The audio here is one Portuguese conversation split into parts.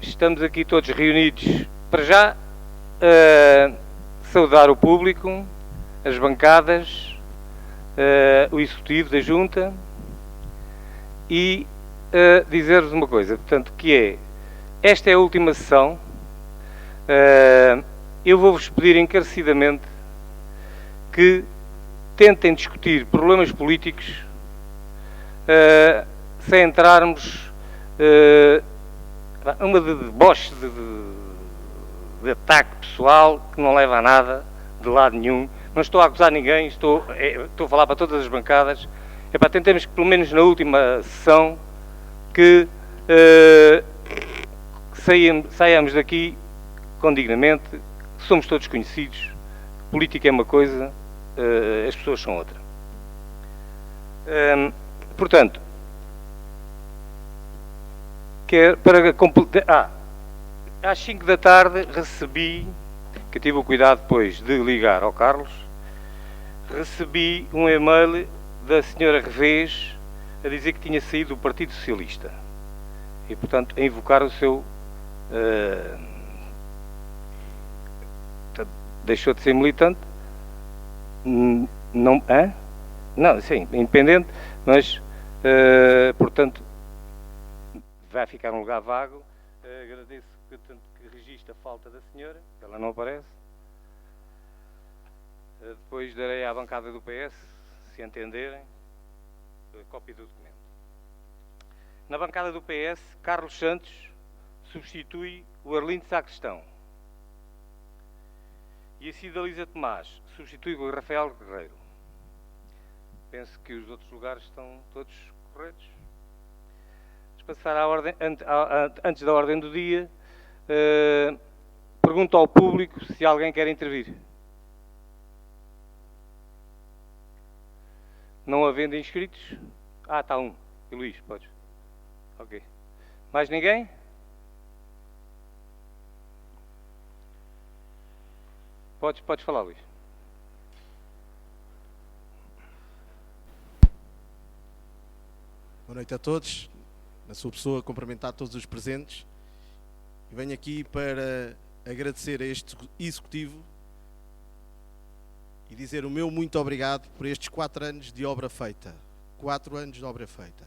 estamos aqui todos reunidos para já saudar o público, as bancadas, o executivo da Junta e dizer-vos uma coisa, portanto, que é, esta é a última sessão, eu vou-vos pedir encarecidamente que tentem discutir problemas políticos sem entrarmos uma de deboche, de ataque pessoal que não leva a nada, de lado nenhum. Não estou a acusar ninguém, estou a falar para todas as bancadas. É para tentemos que, pelo menos na última sessão, que saiamos daqui condignamente, somos todos conhecidos, política é uma coisa, as pessoas são outra. Portanto, para completar, às 5 da tarde recebi, que eu tive o cuidado depois de ligar ao Carlos, recebi um e-mail da senhora Revés a dizer que tinha saído do Partido Socialista e, portanto, a invocar o seu... deixou de ser militante, não, sim, independente, mas, portanto, vai ficar um lugar vago. Agradeço que registre a falta da senhora, que ela não aparece. Depois darei à bancada do PS, se entenderem, a cópia do documento. Na bancada do PS, Carlos Santos substitui o Arlindo Sacristão. E a Cidalisa Tomás substitui o Rafael Guerreiro. Penso que os outros lugares estão todos corretos. Vamos passar à ordem, antes da ordem do dia, pergunto ao público se alguém quer intervir. Não havendo inscritos? Está um. E Luís, podes. Ok. Mais ninguém? Podes falar, Luís. Boa noite a todos. Na sua pessoa, cumprimentar todos os presentes. E venho aqui para agradecer a este Executivo e dizer o meu muito obrigado por estes 4 anos de obra feita. 4 anos de obra feita.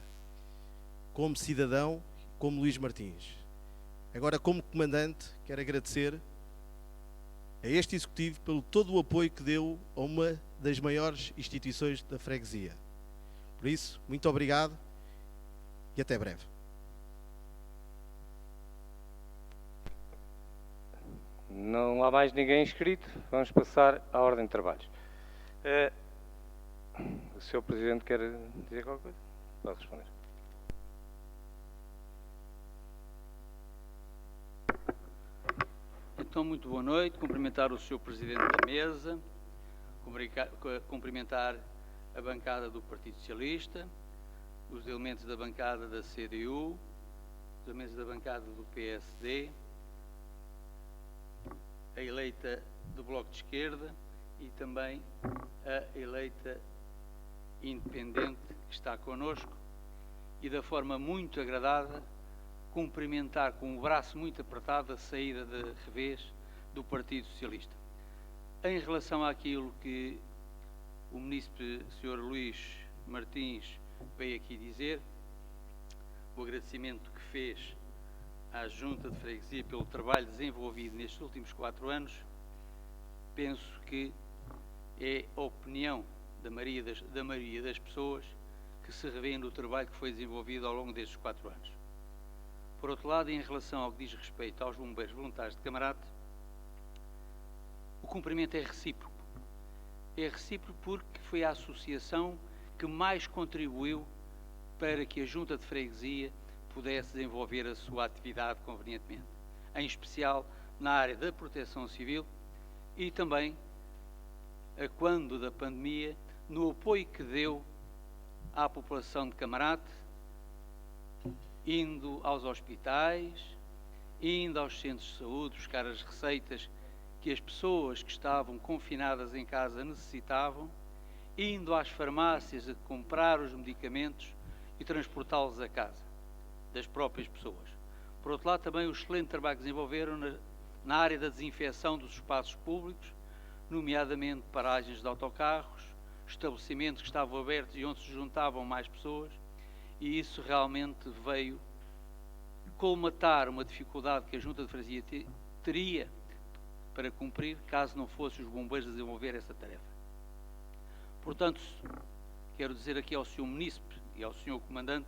Como cidadão, como Luís Martins. Agora, como comandante, quero agradecer a este Executivo pelo todo o apoio que deu a uma das maiores instituições da freguesia. Por isso, muito obrigado e até breve. Não há mais ninguém inscrito. Vamos passar à ordem de trabalhos. O Sr. Presidente quer dizer qualquer coisa? Pode responder. Então, muito boa noite. Cumprimentar o Sr. Presidente da Mesa, cumprimentar a bancada do Partido Socialista, os elementos da bancada da CDU, os elementos da bancada do PSD, a eleita do Bloco de Esquerda e também a eleita independente que está connosco e, da forma muito agradável, cumprimentar com o braço muito apertado a saída de Revés do Partido Socialista. Em relação àquilo que o Munícipe Sr. Luís Martins veio aqui dizer, o agradecimento que fez à Junta de Freguesia pelo trabalho desenvolvido nestes últimos 4 anos, penso que é a opinião da maioria das pessoas que se revêem no trabalho que foi desenvolvido ao longo destes 4 anos. Por outro lado, em relação ao que diz respeito aos bombeiros voluntários de Camarate, o cumprimento é recíproco. É recíproco porque foi a associação que mais contribuiu para que a Junta de Freguesia pudesse desenvolver a sua atividade convenientemente, em especial na área da proteção civil e também, a quando da pandemia, no apoio que deu à população de Camarate, indo aos hospitais, indo aos centros de saúde buscar as receitas que as pessoas que estavam confinadas em casa necessitavam, indo às farmácias a comprar os medicamentos e transportá-los a casa das próprias pessoas. Por outro lado, também o excelente trabalho que desenvolveram na área da desinfecção dos espaços públicos, nomeadamente paragens de autocarros, estabelecimentos que estavam abertos e onde se juntavam mais pessoas, e isso realmente veio colmatar uma dificuldade que a Junta de Freguesia teria para cumprir, caso não fossem os bombeiros a desenvolver essa tarefa. Portanto, quero dizer aqui ao Sr. Munícipe e ao Sr. Comandante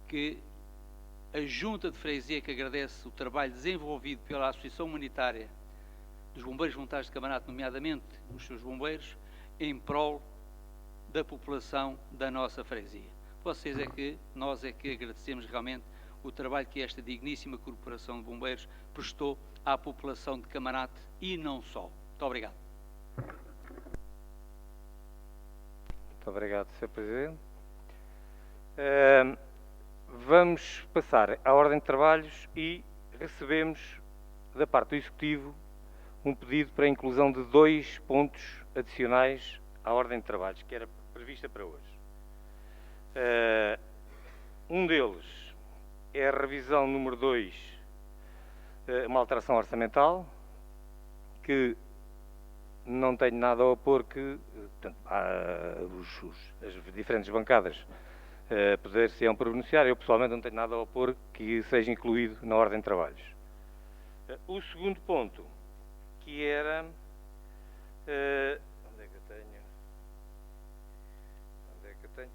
que a Junta de Freguesia que agradece o trabalho desenvolvido pela Associação Humanitária dos Bombeiros Voluntários de Camarate, nomeadamente os seus bombeiros, em prol da população da nossa freguesia. Nós é que agradecemos realmente o trabalho que esta digníssima Corporação de Bombeiros prestou à população de Camarate e não só. Muito obrigado. Muito obrigado, Sr. Presidente. Vamos passar à ordem de trabalhos e recebemos da parte do Executivo um pedido para a inclusão de 2 pontos adicionais à ordem de trabalhos, que era prevista para hoje. Um deles é a revisão número 2, uma alteração orçamental, que não tenho nada a opor que portanto, as diferentes bancadas poder-se-ão pronunciar. Eu pessoalmente não tenho nada a opor que seja incluído na ordem de trabalhos. O segundo ponto, que era... onde é que eu tenho? Onde é que eu tenho?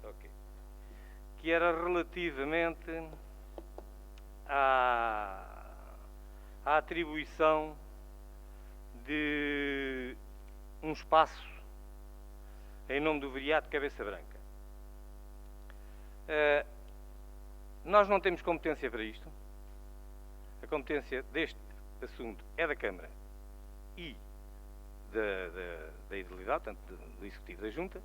Ok. Que era relativamente à atribuição de um espaço em nome do vereado de Cabeça Branca. Nós não temos competência para isto. A competência deste assunto é da Câmara e da Idilidade, portanto, do Executivo da Junta.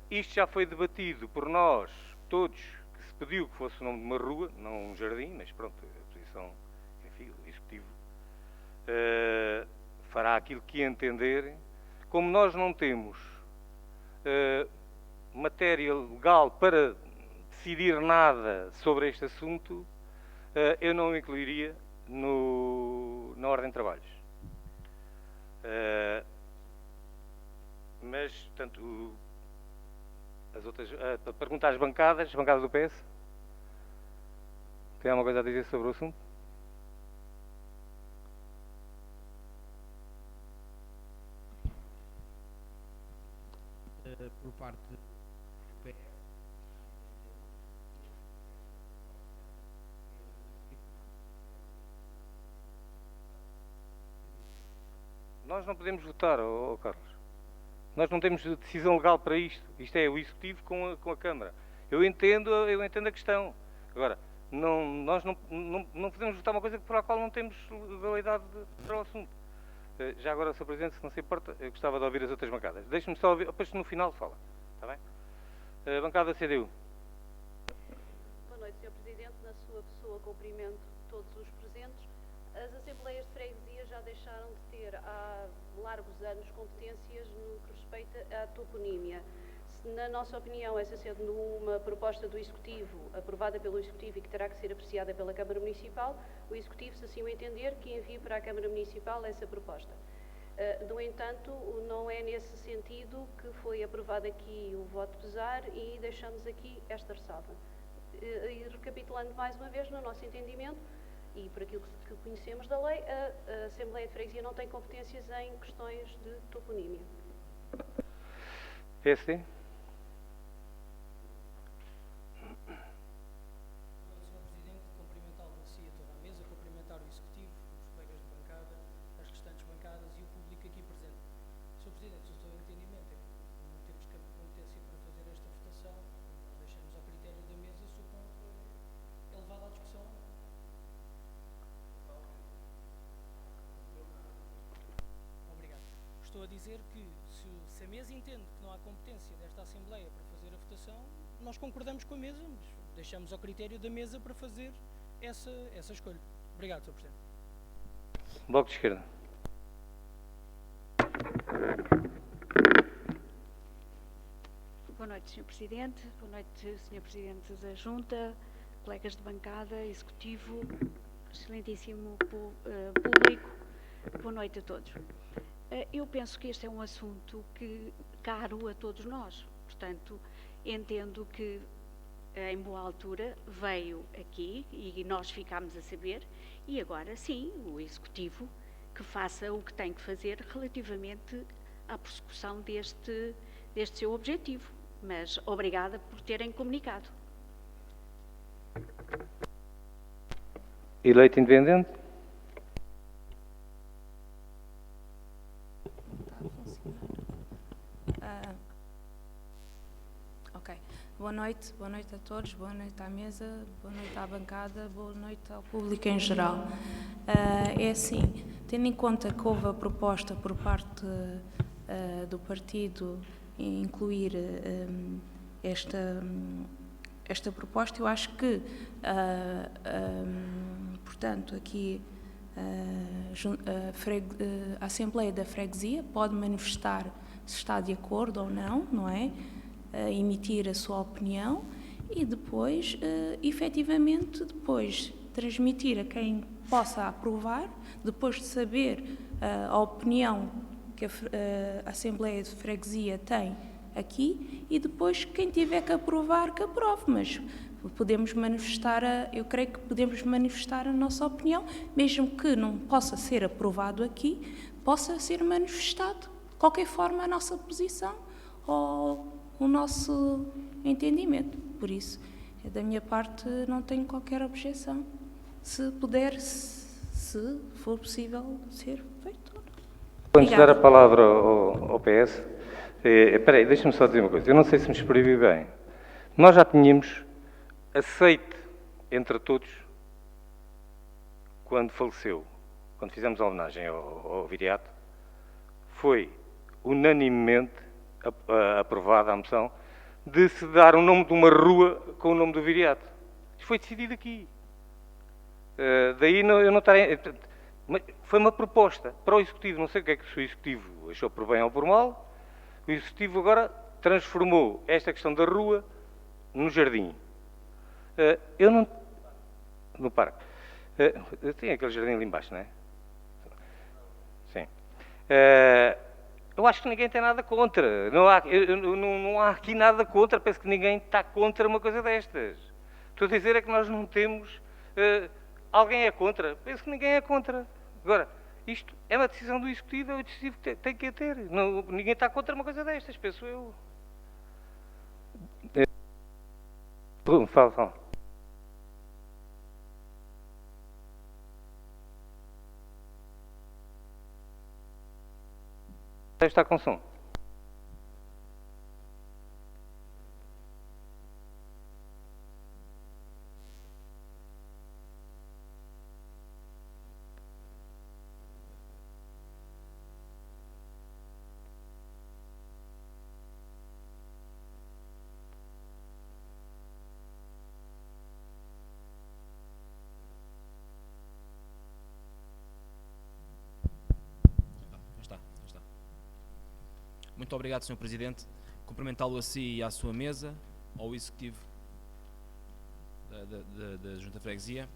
Isto já foi debatido por nós todos, que se pediu que fosse o nome de uma rua, não um jardim, mas pronto, a posição, enfim, o Executivo fará aquilo que entender. Como nós não temos matéria legal para decidir nada sobre este assunto, eu não o incluiria na ordem de trabalhos. Mas, portanto, as outras... para perguntar às bancadas, bancada do PS, tem alguma coisa a dizer sobre o assunto? Por parte do PS. Nós não podemos votar, Carlos. Nós não temos decisão legal para isto. Isto é o Executivo com a Câmara. Eu entendo a questão. Agora, nós não podemos votar uma coisa para a qual não temos legalidade para o assunto. Já agora, Sr. Presidente, se não se importa, eu gostava de ouvir as outras bancadas. Deixe-me só ouvir, depois no final fala. Está bem? Bancada CDU. Boa noite, Sr. Presidente. Na sua pessoa, cumprimento todos os presentes. As Assembleias de Freguesia já deixaram de ter há largos anos competências no que respeita à toponímia. Se, na nossa opinião, essa sendo uma proposta do Executivo, aprovada pelo Executivo e que terá que ser apreciada pela Câmara Municipal, o Executivo, se assim o entender, que envie para a Câmara Municipal essa proposta. No entanto, não é nesse sentido que foi aprovado aqui o voto pesar e deixamos aqui esta ressalva. E recapitulando mais uma vez, no nosso entendimento, e por aquilo que conhecemos da lei, a Assembleia de Freguesia não tem competências em questões de toponímia. PSD? Sr. Presidente, cumprimentá-lo a si e a toda a mesa, cumprimentar o Executivo, os colegas de bancada, as restantes bancadas e o público aqui presente. Sr. Presidente, se o seu entendimento é que não temos competência para fazer esta votação, nós deixamos ao critério da mesa se o ponto é levado à discussão ou não. Obrigado. Estou a dizer que se a mesa entende que não há competência desta Assembleia para fazer a votação, nós concordamos com a mesa, mas deixamos ao critério da mesa para fazer essa escolha. Obrigado, Sr. Presidente. Bloco de Esquerda. Boa noite, Sr. Presidente. Boa noite, Sr. Presidente da Junta, colegas de bancada, executivo, excelentíssimo público, boa noite a todos. Eu penso que este é um assunto caro a todos nós, portanto, entendo que em boa altura veio aqui e nós ficámos a saber, e agora sim, o executivo que faça o que tem que fazer relativamente à prossecução deste seu objetivo, mas obrigada por terem comunicado. Eleito independente? Ok. Boa noite a todos, boa noite à mesa, boa noite à bancada, boa noite ao público em geral. É assim, tendo em conta que houve a proposta por parte do partido incluir esta proposta, eu acho que, portanto, aqui a Assembleia da Freguesia pode manifestar se está de acordo ou não, não é? Emitir a sua opinião e depois, efetivamente, depois transmitir a quem possa aprovar, depois de saber a opinião que a Assembleia de Freguesia tem aqui, e depois quem tiver que aprovar, que aprove, mas podemos manifestar, eu creio que podemos manifestar a nossa opinião, mesmo que não possa ser aprovado aqui, possa ser manifestado, de qualquer forma, a nossa posição ou o nosso entendimento. Por isso, da minha parte, não tenho qualquer objeção. Se puder, se for possível ser feito. Antes de dar a palavra ao PS, espera aí, deixa-me só dizer uma coisa. Eu não sei se me exprimi bem. Nós já tínhamos aceite entre todos quando faleceu, quando fizemos a homenagem ao viriato, foi unanimemente aprovada a moção de se dar o nome de uma rua com o nome do viriato. Isto foi decidido aqui. Daí eu não estarei... Foi uma proposta para o Executivo. Não sei o que é que o Executivo achou por bem ou por mal. O Executivo agora transformou esta questão da rua no jardim. Eu não... No parque. Tem aquele jardim ali embaixo, não é? Sim. Eu acho que ninguém tem nada contra. Não há aqui nada contra. Penso que ninguém está contra uma coisa destas. Estou a dizer é que nós não temos... alguém é contra? Penso que ninguém é contra. Agora, isto é uma decisão do Executivo, é o Executivo que tem que a ter. Ninguém está contra uma coisa destas, penso eu. Fala. Está com som. Muito obrigado, Sr. Presidente. Cumprimentá-lo a si e à sua mesa, ao Executivo da Junta de Freguesia,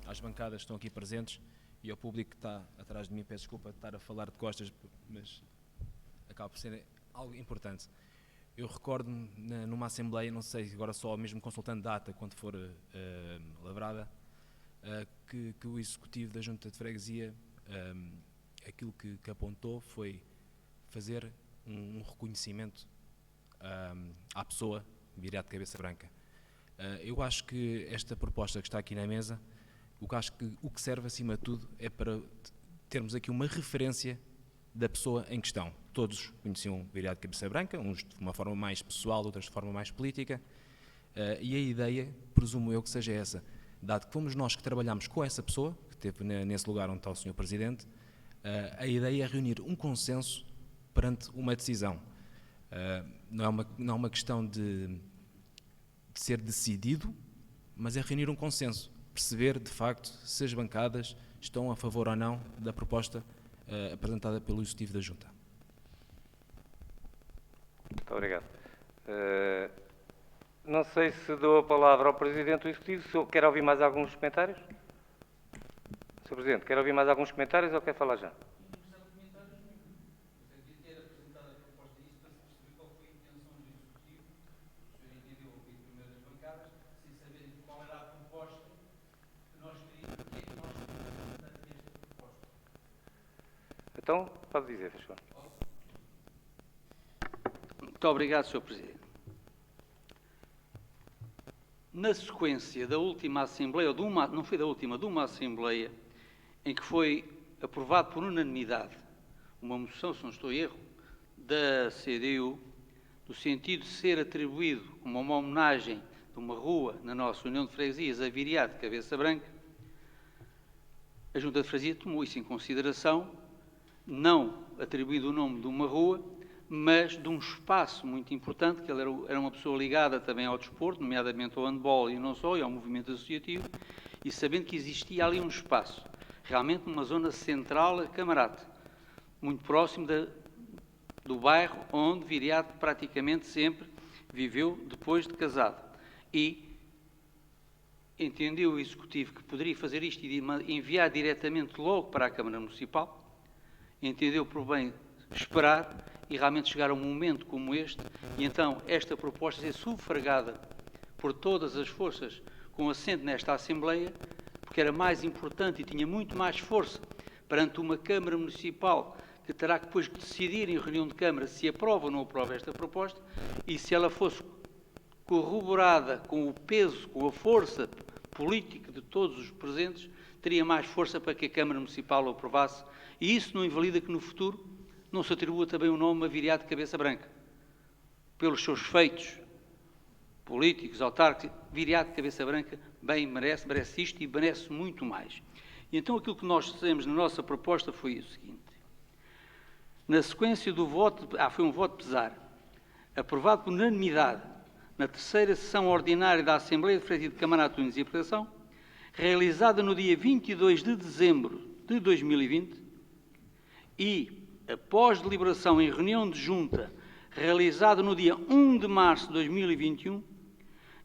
às bancadas que estão aqui presentes e ao público que está atrás de mim. Peço desculpa de estar a falar de costas, mas acaba por ser algo importante. Eu recordo-me numa Assembleia, não sei, agora só mesmo consultando data, quando for lavrada, que o Executivo da Junta de Freguesia, aquilo que apontou foi fazer um reconhecimento à pessoa viriato de cabeça branca. Eu acho que esta proposta que está aqui na mesa, o que serve acima de tudo é para termos aqui uma referência da pessoa em questão. Todos conheciam viriato de cabeça branca, uns de uma forma mais pessoal, outros de forma mais política, e a ideia, presumo eu que seja essa, dado que fomos nós que trabalhamos com essa pessoa, que esteve nesse lugar onde está o Sr. Presidente, a ideia é reunir um consenso perante uma decisão. Não é uma questão de ser decidido, mas é reunir um consenso, perceber de facto se as bancadas estão a favor ou não da proposta apresentada pelo Executivo da Junta. Muito obrigado. Não sei se dou a palavra ao Presidente do Executivo. Quer ouvir mais alguns comentários? Sr. Presidente, quer ouvir mais alguns comentários ou quer falar já? Então, pode dizer, por favor. Muito obrigado, Sr. Presidente. Na sequência da última Assembleia, ou não foi da última, de uma Assembleia, em que foi aprovado por unanimidade uma moção, se não estou em erro, da CDU, no sentido de ser atribuído uma homenagem de uma rua na nossa União de Freguesias a Viriato de Cabeça Branca, a Junta de Freguesia tomou isso em consideração, não atribuindo o nome de uma rua, mas de um espaço muito importante, que ele era uma pessoa ligada também ao desporto, nomeadamente ao handball e não só, e ao movimento associativo, e sabendo que existia ali um espaço, realmente numa zona central a Camarate, muito próximo do bairro onde Viriato praticamente sempre viveu depois de casado. E entendeu o Executivo que poderia fazer isto e enviar diretamente logo para a Câmara Municipal, entendeu por bem esperar e realmente chegar a um momento como este, e então esta proposta ser sufragada por todas as forças com assento nesta Assembleia, porque era mais importante e tinha muito mais força perante uma Câmara Municipal que terá que depois decidir em reunião de Câmara se aprova ou não aprova esta proposta, e se ela fosse corroborada com o peso, com a força política de todos os presentes, teria mais força para que a Câmara Municipal o aprovasse, e isso não invalida que no futuro não se atribua também o nome a Viriato de Cabeça Branca. Pelos seus feitos políticos, autárquicos, Viriato de Cabeça Branca bem merece isto e merece muito mais. E então aquilo que nós fizemos na nossa proposta foi o seguinte: na sequência do voto, foi um voto pesar, aprovado por unanimidade na terceira sessão ordinária da Assembleia de Freguesia de Camarate Unes e Aplicação, realizada no dia 22 de dezembro de 2020 e, após deliberação em reunião de junta, realizada no dia 1 de março de 2021,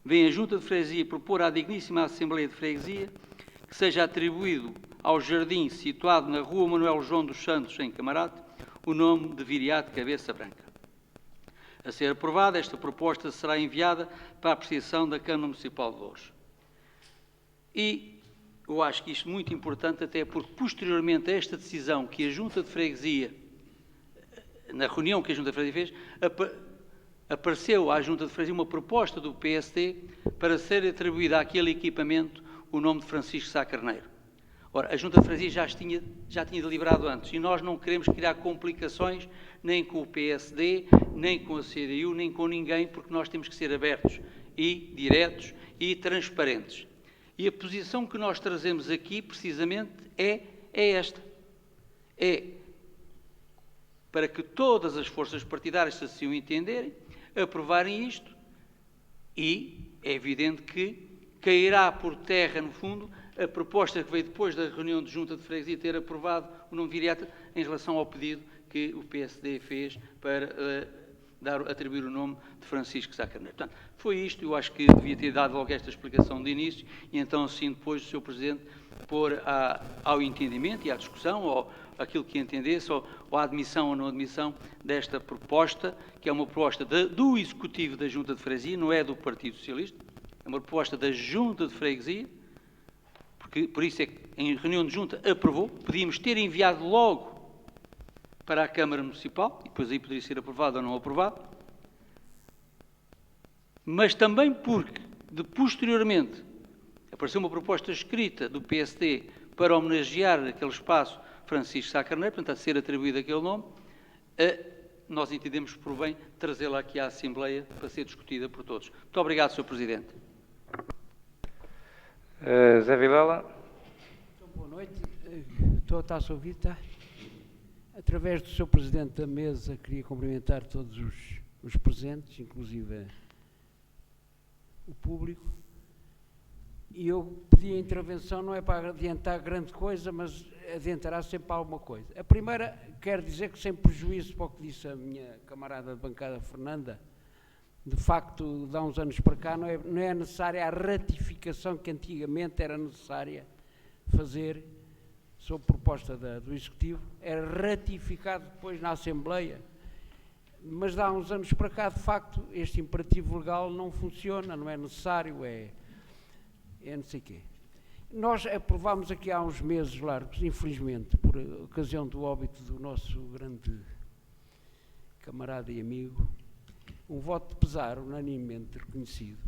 vem a Junta de Freguesia propor à digníssima Assembleia de Freguesia que seja atribuído ao jardim situado na Rua Manuel João dos Santos, em Camarate, o nome de Viriato de Cabeça Branca. A ser aprovada, esta proposta será enviada para a apreciação da Câmara Municipal de Loures. E eu acho que isto é muito importante, até porque posteriormente a esta decisão que a Junta de Freguesia, na reunião que a Junta de Freguesia fez, apareceu à Junta de Freguesia uma proposta do PSD para ser atribuída àquele equipamento o nome de Francisco Sá Carneiro. Ora, a Junta de Freguesia já tinha deliberado antes, e nós não queremos criar complicações nem com o PSD, nem com a CDU, nem com ninguém, porque nós temos que ser abertos e diretos e transparentes. E a posição que nós trazemos aqui, precisamente, é esta. É para que todas as forças partidárias, se assim o entenderem, aprovarem isto, e é evidente que cairá por terra, no fundo, a proposta que veio depois da reunião de Junta de Freguesia ter aprovado o nome Viriato em relação ao pedido que o PSD fez para atribuir o nome de Francisco Sá Carneiro. Portanto, foi isto, eu acho que devia ter dado logo esta explicação de início, e então assim depois o Sr. Presidente pôr ao entendimento e à discussão, ou aquilo que entendesse, ou à admissão ou não admissão desta proposta, que é uma proposta do Executivo da Junta de Freguesia, não é do Partido Socialista, é uma proposta da Junta de Freguesia, porque por isso é que em reunião de Junta aprovou, podíamos ter enviado logo para a Câmara Municipal, e depois aí poderia ser aprovado ou não aprovado, mas também porque, posteriormente, apareceu uma proposta escrita do PSD para homenagear aquele espaço Francisco Sá Carneiro, portanto, a ser atribuído aquele nome, nós entendemos por bem trazê-la aqui à Assembleia para ser discutida por todos. Muito obrigado, Sr. Presidente. Zé Vilela. Então, boa noite. Está-se a ouvir, está? Através do Sr. Presidente da Mesa, queria cumprimentar todos os presentes, inclusive o público. E eu pedi a intervenção, não é para adiantar grande coisa, mas adiantará sempre alguma coisa. A primeira, quero dizer que sem prejuízo para o que disse a minha camarada de bancada, Fernanda, De facto, de há uns anos para cá, não é necessária a ratificação que antigamente era necessária fazer sob proposta do Executivo, era ratificado depois na Assembleia. Mas de há uns anos para cá, de facto, este imperativo legal não funciona, não é necessário, é não sei o quê. Nós aprovámos aqui há uns meses largos, infelizmente, por ocasião do óbito do nosso grande camarada e amigo, um voto de pesar unanimemente reconhecido,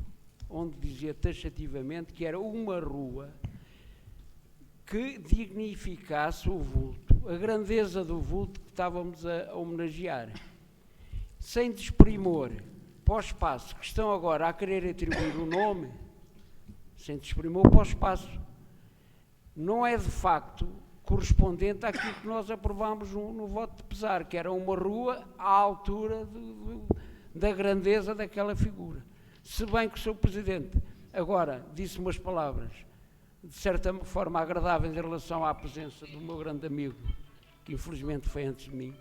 onde dizia taxativamente que era uma rua que dignificasse o vulto, a grandeza do vulto que estávamos a homenagear, sem desprimor para o espaço que estão agora a querer atribuir o nome, sem desprimor para o espaço. Não é de facto correspondente àquilo que nós aprovámos no voto de pesar, que era uma rua à altura da grandeza daquela figura. Se bem que o Sr. Presidente agora disse umas palavras de certa forma agradáveis em relação à presença do meu grande amigo, que infelizmente foi antes de mim,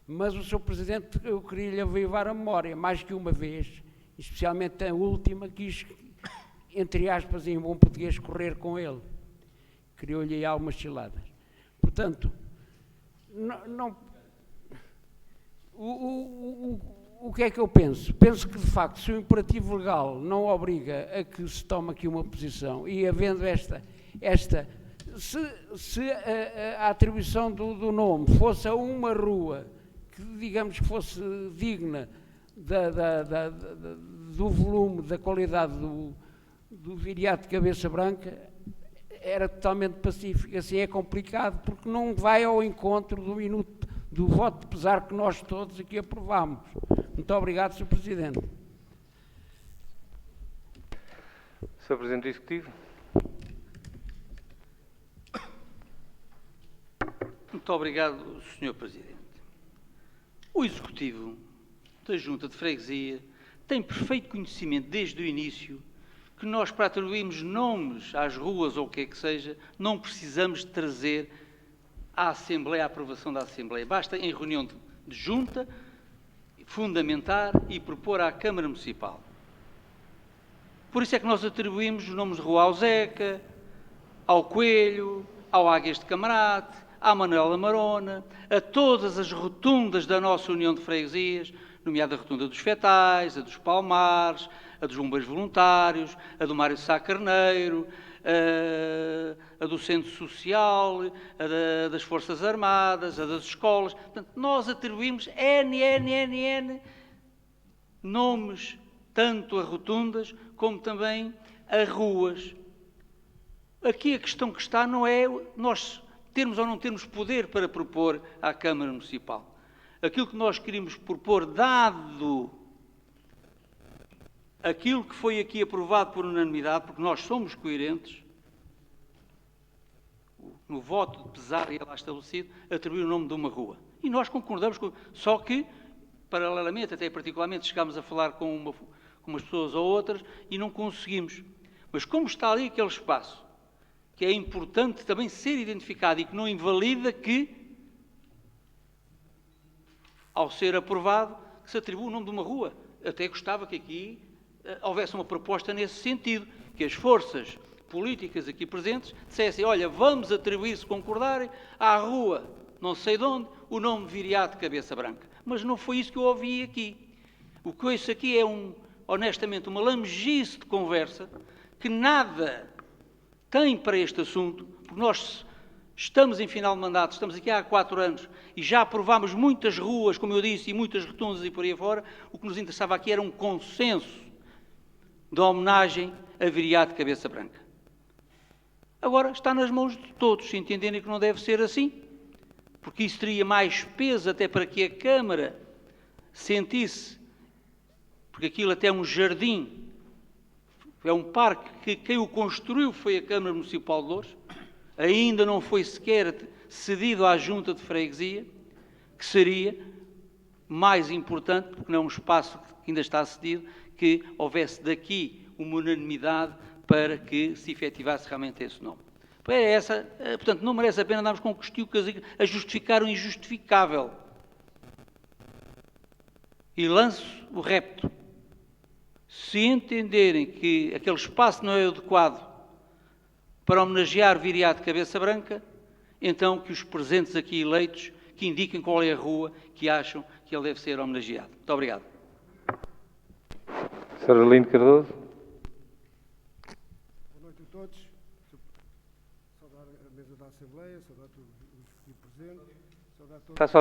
mas o Sr. Presidente, eu queria lhe avivar a memória, mais que uma vez, especialmente a última, quis, entre aspas, em bom português, correr com ele. Criou-lhe algumas ciladas. Portanto, o que é que eu penso? Penso que, de facto, se o imperativo legal não obriga a que se tome aqui uma posição, e havendo se a atribuição do nome fosse a uma rua que, digamos, que fosse digna do volume, da qualidade do viriato de cabeça branca, era totalmente pacífico. Assim é complicado, porque não vai ao encontro do voto de pesar que nós todos aqui aprovámos. Muito obrigado, Sr. Presidente. Sr. Presidente do Executivo. Muito obrigado, Sr. Presidente. O Executivo da Junta de Freguesia tem perfeito conhecimento desde o início que nós, para atribuirmos nomes às ruas ou o que é que seja, não precisamos de trazer à Assembleia a aprovação da Assembleia. Basta, em reunião de Junta, fundamentar e propor à Câmara Municipal. Por isso é que nós atribuímos os nomes de rua ao Zeca, ao Coelho, ao Águias de Camarate, à Manuela Marona, a todas as rotundas da nossa União de Freguesias, nomeada a Rotunda dos Fetais, a dos Palmares, a dos Bombeiros Voluntários, a do Mário Sá Carneiro, a do Centro Social, a das Forças Armadas, a das escolas. Portanto, nós atribuímos N nomes, tanto a rotundas como também a ruas. Aqui a questão que está não é nós termos ou não termos poder para propor à Câmara Municipal. Aquilo que nós queríamos propor, dado aquilo que foi aqui aprovado por unanimidade, porque nós somos coerentes, no voto de pesar e lá estabelecido, atribuir o nome de uma rua. E nós concordamos com... Só que, paralelamente, até particularmente, chegámos a falar com umas pessoas ou outras e não conseguimos. Mas como está ali aquele espaço, que é importante também ser identificado e que não invalida que, ao ser aprovado, que se atribua o nome de uma rua. Até gostava que aqui houvesse uma proposta nesse sentido, que as forças políticas aqui presentes dissessem, olha, vamos atribuir, se concordarem, à rua, não sei de onde, o nome de Viriato de Cabeça Branca. Mas não foi isso que eu ouvi aqui. O que eu ouço aqui é, honestamente, uma lamejice de conversa que nada tem para este assunto, porque nós estamos em final de mandato, estamos aqui há 4 anos e já aprovámos muitas ruas, como eu disse, e muitas rotundas e por aí fora. O que nos interessava aqui era um consenso de homenagem a Viriato de Cabeça Branca. Agora está nas mãos de todos, se entenderem que não deve ser assim, porque isso teria mais peso até para que a Câmara sentisse, porque aquilo até é um jardim, é um parque que quem o construiu foi a Câmara Municipal de Loures, ainda não foi sequer cedido à Junta de Freguesia, que seria mais importante, porque não é um espaço que ainda está cedido, que houvesse daqui uma unanimidade para que se efetivasse realmente esse nome. Portanto, não merece a pena andarmos com questões a justificar o injustificável. e lanço o repto. Se entenderem que aquele espaço não é adequado para homenagear o viriato de cabeça branca, então que os presentes aqui eleitos que indiquem qual é a rua que acham que ele deve ser homenageado. Muito obrigado. Sr. Arlindo Cardoso. Boa noite a todos. Saudar a mesa da Assembleia, saudar todos os aqui presentes, Está só.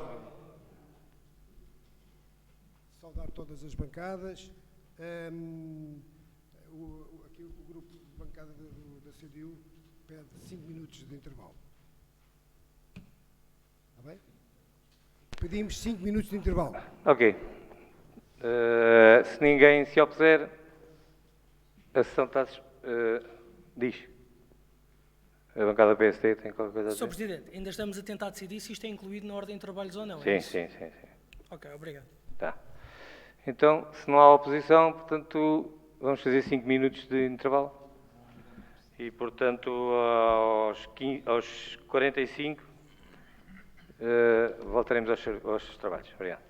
saudar todas as bancadas. Aqui o grupo de bancada da CDU pede 5 minutos de intervalo. Está bem? Pedimos 5 minutos de intervalo. Ok. Se ninguém se opuser, a sessão está... diz. A bancada PSD tem qualquer coisa a Sr. dizer? Presidente, ainda estamos a tentar decidir se isto é incluído na ordem de trabalhos ou não. Sim, é isso? sim. Ok, obrigado. Tá. Então, se não há oposição, portanto, vamos fazer 5 minutos de intervalo. E, portanto, aos 45, voltaremos aos trabalhos. Obrigado.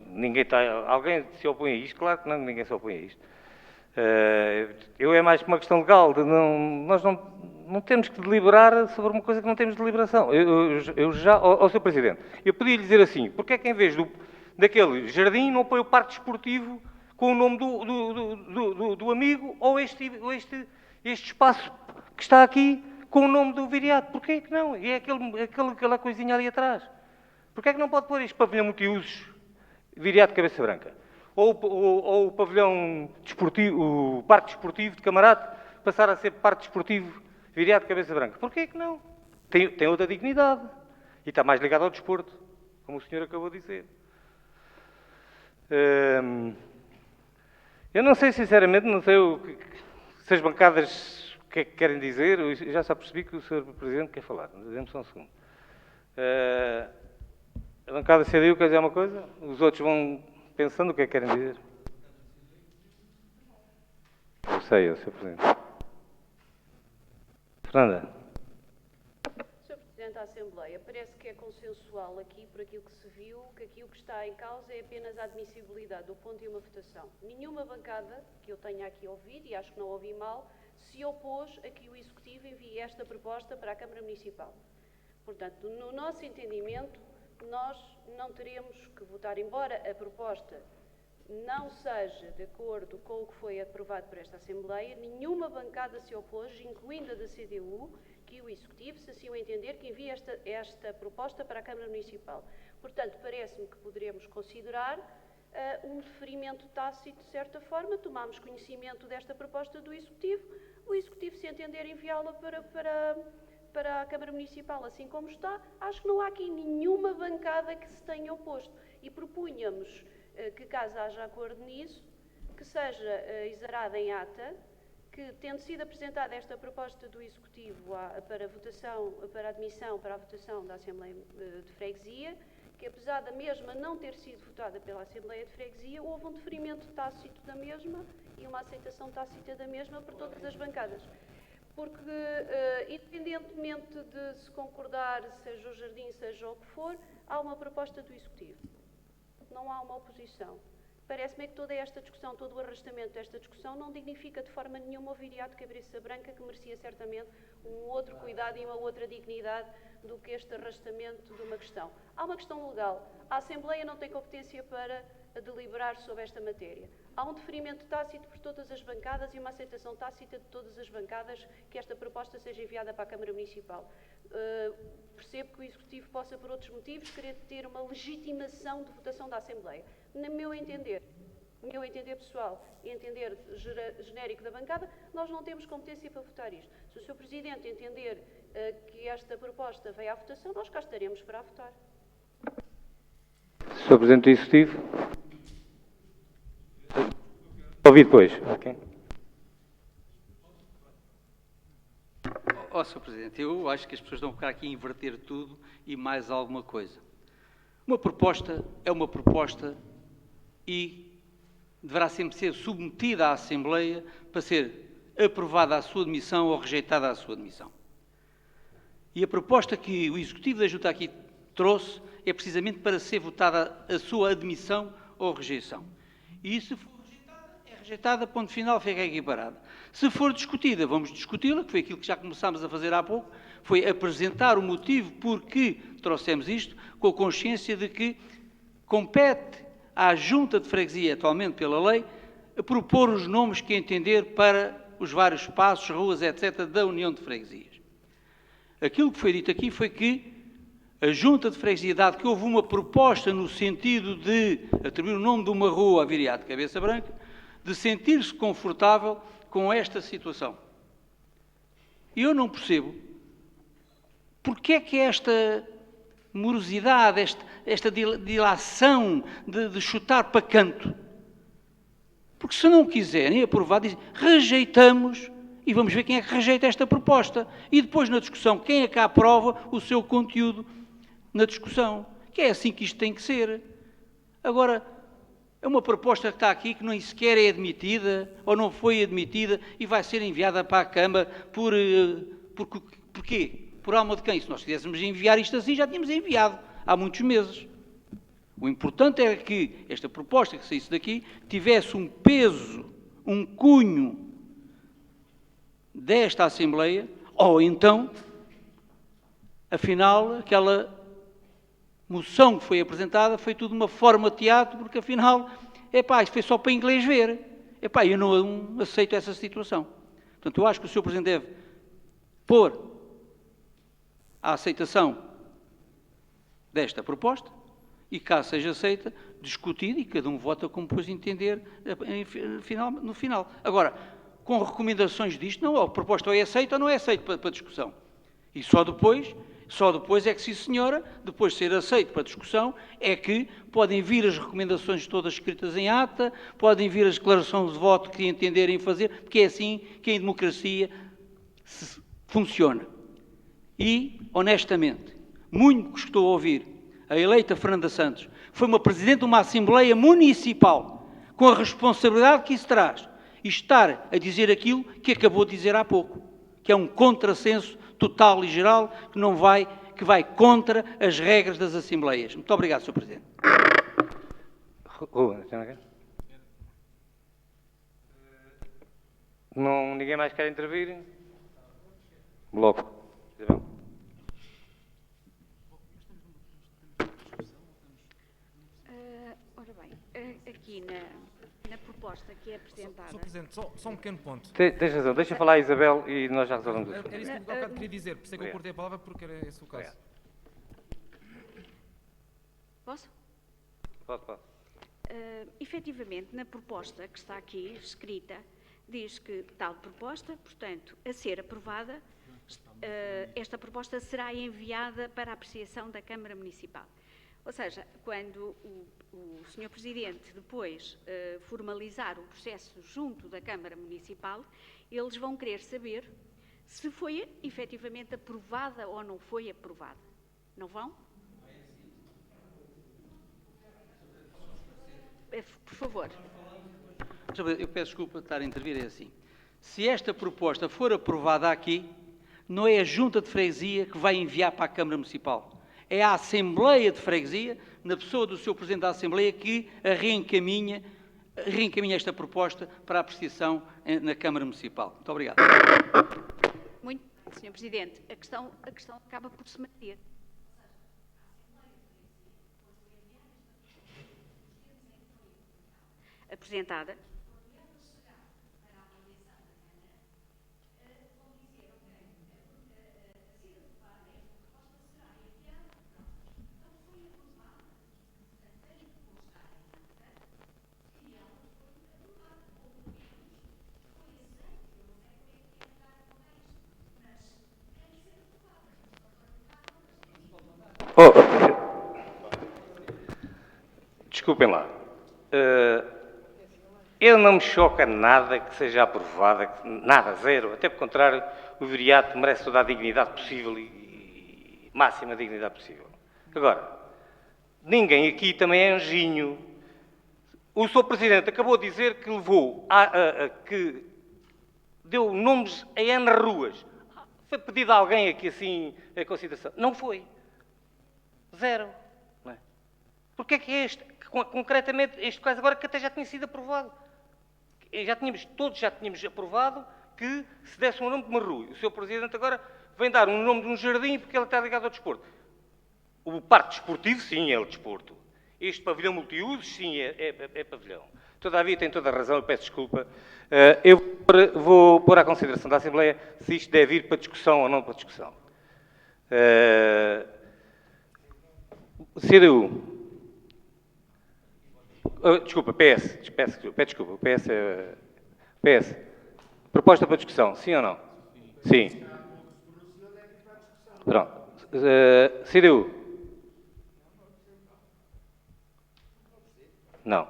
ninguém está... Alguém se opõe a isto? Claro que não, ninguém se opõe a isto. Eu é mais uma questão legal, nós não temos que deliberar sobre uma coisa que não temos deliberação. Eu já, ao Sr. Presidente, eu podia lhe dizer assim, porque é que em vez daquele jardim não põe o parque desportivo com o nome do amigo ou este espaço que está aqui com o nome do viriato? Porquê é que não? E é aquela coisinha ali atrás. Porquê é que não pode pôr este pavilhão multiusos viriato de cabeça branca? Ou o pavilhão desportivo, o parque desportivo de Camarate passar a ser parque desportivo viriato de cabeça branca? Porquê que não? Tem outra dignidade. E está mais ligado ao desporto, como o senhor acabou de dizer. Eu não sei, sinceramente, não sei se as bancadas o que é que querem dizer. Eu já só percebi que o Sr. Presidente quer falar. Dê-me só um segundo. A bancada CDU quer dizer uma coisa? Os outros vão pensando o que é que querem dizer. Eu sei, Sr. Presidente. Fernanda. Sr. Presidente da Assembleia, parece que é consensual aqui, por aquilo que se viu, que aqui o que está em causa é apenas a admissibilidade do ponto de uma votação. Nenhuma bancada que eu tenha aqui ouvido, e acho que não ouvi mal, se opôs a que o Executivo envie esta proposta para a Câmara Municipal. Portanto, no nosso entendimento, nós não teremos que votar, embora a proposta não seja de acordo com o que foi aprovado por esta Assembleia, nenhuma bancada se opôs, incluindo a da CDU, que o Executivo, se assim o entender, que envie esta proposta para a Câmara Municipal. Portanto, parece-me que poderemos considerar um deferimento tácito, de certa forma, tomarmos conhecimento desta proposta do Executivo, o Executivo, se entender, enviá-la para a Câmara Municipal, assim como está. Acho que não há aqui nenhuma bancada que se tenha oposto. E propunhamos que, caso haja acordo nisso, que seja exarada em ata, que, tendo sido apresentada esta proposta do Executivo para votação, para admissão, para a votação da Assembleia de Freguesia, que apesar da mesma não ter sido votada pela Assembleia de Freguesia, houve um deferimento tácito da mesma e uma aceitação tácita da mesma por todas as bancadas. Porque, independentemente de se concordar, seja o jardim, seja o que for, há uma proposta do Executivo. Não há uma oposição. Parece-me que toda esta discussão, todo o arrastamento desta discussão, não dignifica de forma nenhuma o viriato de cabeça branca, que merecia certamente um outro cuidado e uma outra dignidade do que este arrastamento de uma questão. Há uma questão legal. A Assembleia não tem competência para deliberar sobre esta matéria. Há um deferimento tácito por todas as bancadas e uma aceitação tácita de todas as bancadas que esta proposta seja enviada para a Câmara Municipal. Percebo que o Executivo possa, por outros motivos, querer ter uma legitimação de votação da Assembleia. No meu entender pessoal e entender genérico da bancada, nós não temos competência para votar isto. Se o Sr. Presidente entender que esta proposta veio à votação, nós cá estaremos para a votar. Sr. Presidente do Executivo. Ouvi depois. Okay. Sr. Presidente, eu acho que as pessoas vão ficar aqui a inverter tudo e mais alguma coisa. Uma proposta é uma proposta e deverá sempre ser submetida à Assembleia para ser aprovada a sua admissão ou rejeitada a sua admissão. E a proposta que o Executivo da Junta aqui trouxe é precisamente para ser votada a sua admissão ou rejeição. E se for rejeitada, é rejeitada, ponto final, fica equiparada. Se for discutida, vamos discuti-la, que foi aquilo que já começámos a fazer há pouco, foi apresentar o motivo por que trouxemos isto, com a consciência de que compete à Junta de Freguesia, atualmente pela lei, a propor os nomes que entender para os vários espaços, ruas, etc., da União de Freguesias. Aquilo que foi dito aqui foi que a Junta de Freguesia, dado que houve uma proposta no sentido de atribuir o nome de uma rua a viriato de cabeça branca, de sentir-se confortável com esta situação. E eu não percebo porque é que esta morosidade, esta dilação de chutar para canto. Porque se não quiserem aprovar, dizem, rejeitamos, e vamos ver quem é que rejeita esta proposta. E depois, na discussão, quem é que aprova o seu conteúdo na discussão. Que é assim que isto tem que ser. Agora, é uma proposta que está aqui que nem sequer é admitida, ou não foi admitida, e vai ser enviada para a Câmara por quê? Por alma de quem? Se nós quiséssemos enviar isto assim, já tínhamos enviado há muitos meses. O importante era que esta proposta que saísse daqui tivesse um peso, um cunho desta Assembleia, ou então, afinal, aquela moção que foi apresentada foi tudo uma forma de teatro, porque afinal, isto foi só para inglês ver. Eu não aceito essa situação. Portanto, eu acho que o Sr. Presidente deve pôr a aceitação desta proposta e, caso seja aceita, discutida e cada um vota como depois entender no final. Agora, com recomendações disto, não, a proposta ou é aceita ou não é aceita para discussão. E só depois é que, sim senhora, depois de ser aceito para discussão, é que podem vir as recomendações todas escritas em ata, podem vir as declarações de voto que entenderem fazer, porque é assim que em democracia funciona. E, honestamente, muito gostou de ouvir a eleita Fernanda Santos, que foi uma Presidente de uma Assembleia Municipal, com a responsabilidade que isso traz, e estar a dizer aquilo que acabou de dizer há pouco, que é um contrassenso total e geral que vai contra as regras das Assembleias. Muito obrigado, Sr. Presidente. Ninguém mais quer intervir? Bloco. Ora bem, aqui na proposta que é apresentada... Sr. Presidente, só um pequeno ponto. Tens razão, deixa falar a Isabel e nós já resolvemos isso. Era isso que eu queria dizer, por isso é que eu cortei a palavra, porque era esse o caso. Posso? Pode. Efetivamente, na proposta que está aqui escrita, diz que tal proposta, portanto, a ser aprovada, esta proposta será enviada para a apreciação da Câmara Municipal. Ou seja, quando o Sr. Presidente depois formalizar o processo junto da Câmara Municipal, eles vão querer saber se foi efetivamente aprovada ou não foi aprovada. Não vão? Por favor. Eu peço desculpa de estar a intervir, é assim. Se esta proposta for aprovada aqui, não é a Junta de Freguesia que vai enviar para a Câmara Municipal. É a Assembleia de Freguesia, na pessoa do Sr. Presidente da Assembleia, que a reencaminha esta proposta para a apreciação na Câmara Municipal. Muito obrigado. Muito, Sr. Presidente. A questão acaba por se manter. Apresentada. Desculpem lá. Eu não me choca nada que seja aprovada, nada, zero. Até pelo contrário, o viriato merece toda a dignidade possível e máxima dignidade possível. Agora, ninguém aqui também é anjinho. O Sr. Presidente acabou de dizer que levou, que deu nomes a N ruas. Foi pedido a alguém aqui assim a consideração? Não foi. Zero. Não é? Porque é que é este? Concretamente, este caso agora que até já tinha sido aprovado. Todos já tínhamos aprovado que se desse um nome de uma rua. O Sr. Presidente agora vem dar um nome de um jardim porque ele está ligado ao desporto. O parque desportivo, sim, é o desporto. Este pavilhão multiusos, sim, é pavilhão. Todavia, tem toda a razão, eu peço desculpa. Eu vou pôr à consideração da Assembleia se isto deve ir para discussão ou não para discussão. CDU. Desculpa, PS. Peço desculpa. PS. Proposta para discussão, sim ou não? Sim. Pronto. CDU. Não.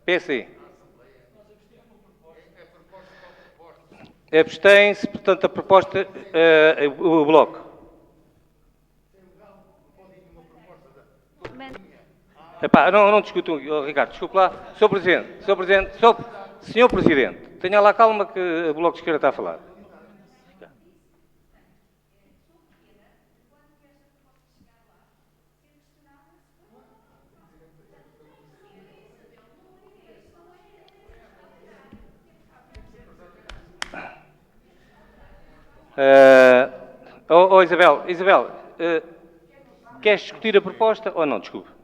PC. Abstém-se, portanto, a proposta, o Bloco. Epá, não discuto, Ricardo, desculpe lá. Senhor Presidente, tenha lá calma que o Bloco de Esquerda está a falar. Isabel, queres discutir a proposta ou não? Desculpe.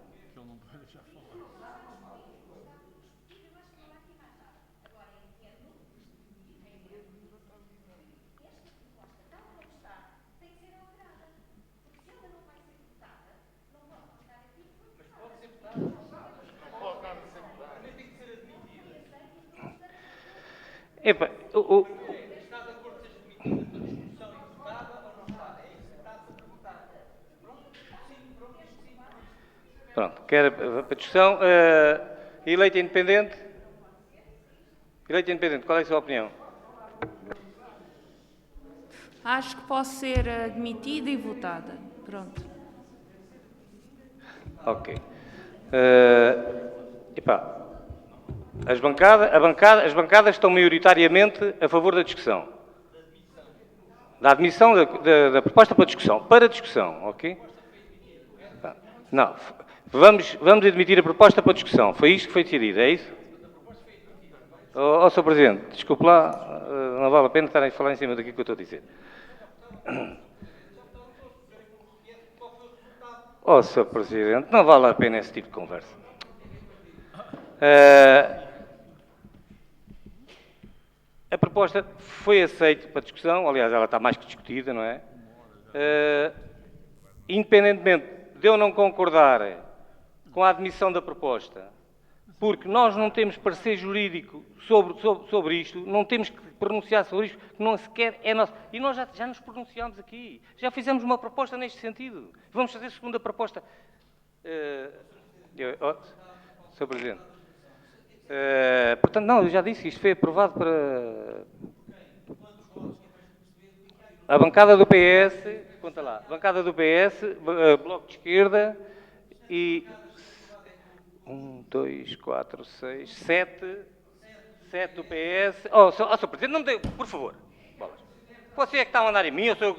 Epa, pronto, quer para discussão. Eleito independente? Eleito independente, qual é a sua opinião? Acho que posso ser admitida e votada. Pronto. Ok. As bancadas estão maioritariamente a favor da discussão. Da admissão da proposta para discussão. Para discussão, ok? Não. Vamos admitir a proposta para discussão. Foi isto que foi decidido, é isso? Sr. Presidente, desculpe lá, não vale a pena estar a falar em cima daquilo que eu estou a dizer. Sr. Presidente, não vale a pena esse tipo de conversa. A proposta foi aceita para discussão, aliás, ela está mais que discutida, não é? Independentemente de eu não concordar com a admissão da proposta, porque nós não temos parecer jurídico sobre isto, não temos que pronunciar sobre isto, que não sequer é nosso. E nós já nos pronunciámos aqui, já fizemos uma proposta neste sentido. Vamos fazer a segunda proposta. Sr. Presidente. Portanto, não, eu já disse, isto foi aprovado para... A bancada do PS, conta lá, bancada do PS, Bloco de Esquerda e... 1, 2, 4, 6, 7 do PS... Sr. Presidente, não me dê, por favor. Bolas. Você é que está a mandar em mim, eu sou...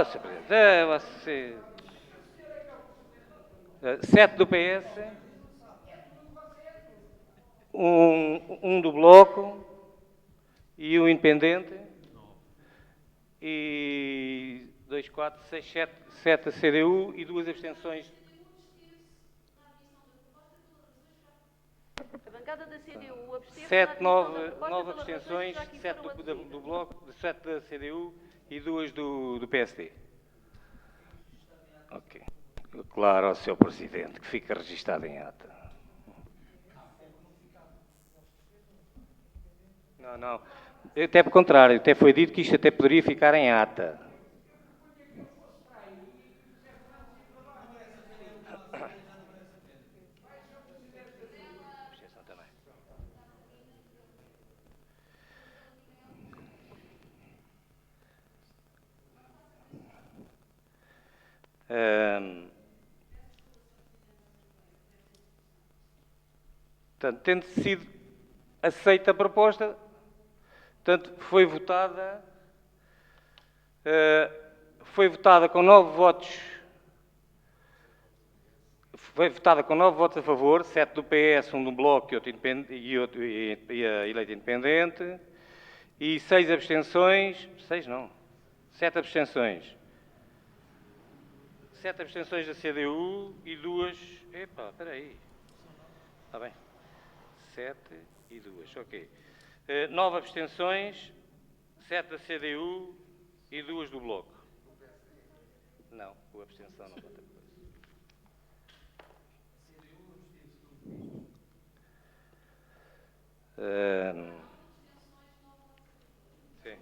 Sr. Presidente, você... 7 do PS, um do Bloco e um independente, e 2, 4, 6, 7 da CDU e 2 abstenções. A bancada da CDU absteve. 7, 9 abstenções, 7 do Bloco, 7 da CDU e 2 do PSD. Ok. Claro, ao Sr. Presidente, que fica registado em ata. Não. Até pelo contrário, até foi dito que isto até poderia ficar em ata. Portanto, tendo sido aceita a proposta, portanto, foi votada com 9 votos. Foi votada com 9 votos a favor, 7 do PS, 1 do Bloco e a eleita independente, e 6 abstenções, 6 não, 7 abstenções. 7 abstenções da CDU e 2... espera aí. Está bem. 7 e 2, ok. 9 abstenções, 7 da CDU e 2 do Bloco. Não, a abstenção não conta. Sim.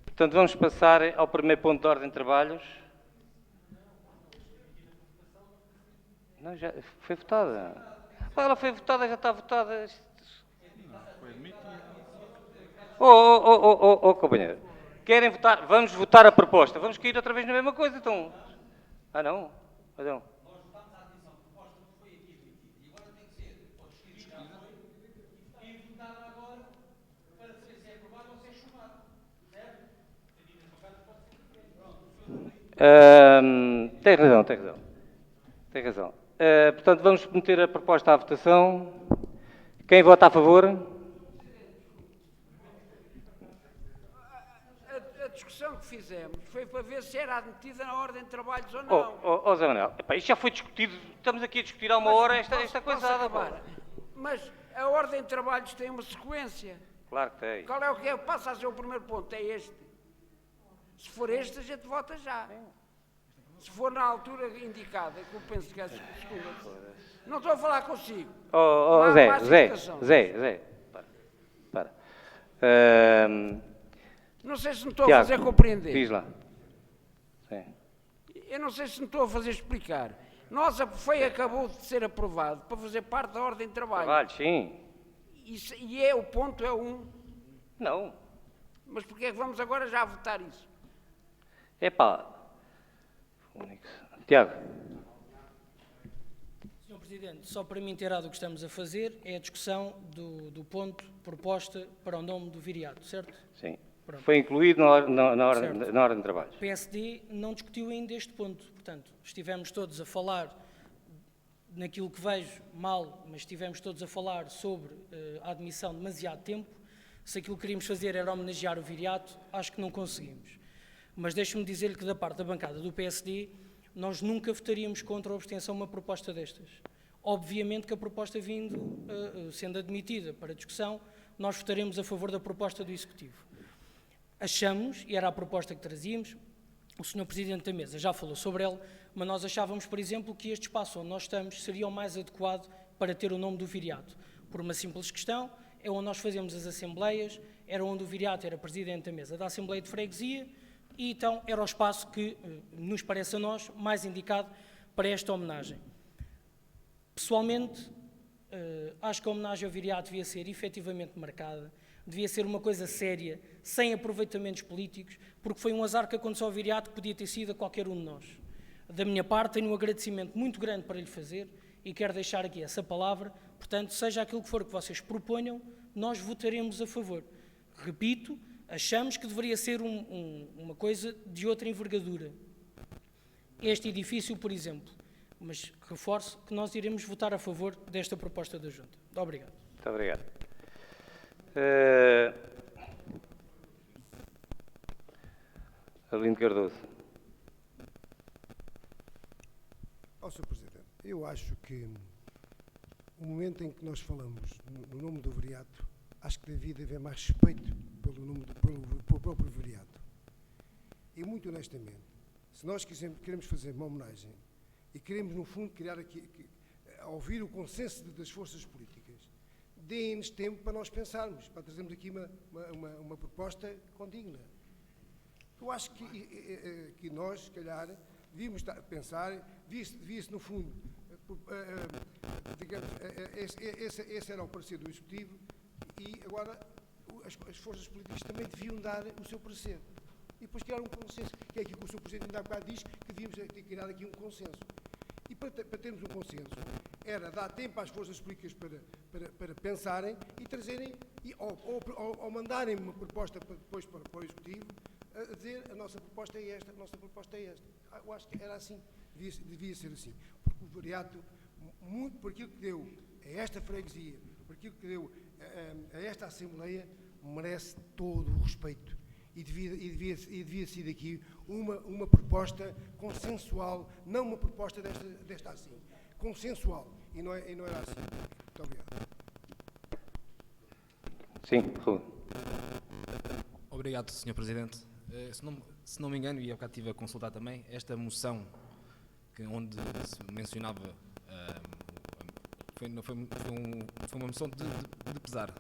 Portanto, vamos passar ao primeiro ponto de ordem de trabalhos. Não, já foi votada. Ela foi votada, já está votada. Foi admitida. Companheiro. Querem votar? Vamos votar a proposta. Vamos cair outra vez na mesma coisa, então. Ah, não? Ah, não. Nós votámos a admissão de proposta que foi aqui admitida e agora tem que ser ou discutida e votada agora para saber se é aprovado ou se é chumbado. Certo? Tem razão, tem razão. Tem razão. Portanto, vamos meter a proposta à votação. Quem vota a favor? A discussão que fizemos foi para ver se era admitida na ordem de trabalhos ou não. Oh, Zé Manuel, epá, isto já foi discutido. Estamos aqui a discutir há uma hora esta coisada. Mas a ordem de trabalhos tem uma sequência. Claro que tem. Qual é o que é? Passa a ser o primeiro ponto, é este. Se for este, a gente vota já. Se for na altura indicada, que eu penso que é a segunda. Não estou a falar consigo. Zé. Para. Não sei se me estou Tiago, a fazer compreender. Diz lá. Sim. Eu não sei se me estou a fazer explicar. Nossa, foi acabou de ser aprovado para fazer parte da ordem de trabalho. Trabalho, sim. E é o ponto, é um. Não. Mas porquê é que vamos agora já votar isso? Epá. Tiago. Sr. Presidente, só para me inteirar do que estamos a fazer, é a discussão do ponto proposta para o nome do viriato, certo? Sim. Pronto. Foi incluído na ordem de trabalho. O PSD não discutiu ainda este ponto, portanto, estivemos todos a falar naquilo que vejo mal, mas estivemos todos a falar sobre a admissão demasiado tempo. Se aquilo que queríamos fazer era homenagear o viriato, acho que não conseguimos. Mas deixe-me dizer-lhe que da parte da bancada do PSD, nós nunca votaríamos contra a abstenção uma proposta destas. Obviamente que a proposta sendo admitida para discussão, nós votaremos a favor da proposta do Executivo. Achamos, e era a proposta que trazíamos, o Sr. Presidente da Mesa já falou sobre ela, mas nós achávamos, por exemplo, que este espaço onde nós estamos seria o mais adequado para ter o nome do viriato. Por uma simples questão, é onde nós fazemos as assembleias, era onde o viriato era Presidente da Mesa da Assembleia de Freguesia, e então era o espaço que nos parece a nós mais indicado para esta homenagem. Pessoalmente, acho que a homenagem ao viriato devia ser efetivamente marcada, devia ser uma coisa séria, sem aproveitamentos políticos, porque foi um azar que aconteceu ao viriato que podia ter sido a qualquer um de nós. Da minha parte, tenho um agradecimento muito grande para lhe fazer e quero deixar aqui essa palavra. Portanto, seja aquilo que for que vocês proponham, nós votaremos a favor. Repito, achamos que deveria ser uma coisa de outra envergadura. Este edifício, por exemplo. Mas reforço que nós iremos votar a favor desta proposta da Junta. Muito obrigado. Muito obrigado. Arlindo Cardoso. Sr. Presidente, eu acho que o momento em que nós falamos no nome do viriato, acho que devia haver mais respeito pelo próprio viriato. E muito honestamente, se nós queremos fazer uma homenagem e queremos, no fundo, criar aqui, ouvir o consenso das forças políticas, deem-nos tempo para nós pensarmos, para trazermos aqui uma proposta condigna. Eu acho que nós, se calhar, devíamos pensar, devia-se no fundo, digamos, esse era o parecer do Executivo e agora as forças políticas também deviam dar o seu parecer. E depois criar um consenso, que é aquilo que o Sr. Presidente ainda há bocado diz, que devíamos ter criado aqui um consenso. E para termos um consenso, era dar tempo às forças políticas para pensarem e trazerem, ou mandarem uma proposta depois para o Executivo, a dizer a nossa proposta é esta, a nossa proposta é esta. Eu acho que era assim, devia ser assim. Porque o viriato, muito por aquilo que deu a esta freguesia, por aquilo que deu a esta Assembleia, merece todo o respeito. E devia ser daqui uma proposta consensual, não uma proposta desta assim. Consensual. E não era assim. Muito obrigado. Sim, Rui. Obrigado, Sr. Presidente. Se não me engano, e eu cá estive a consultar também, esta moção onde se mencionava foi uma moção de pesar,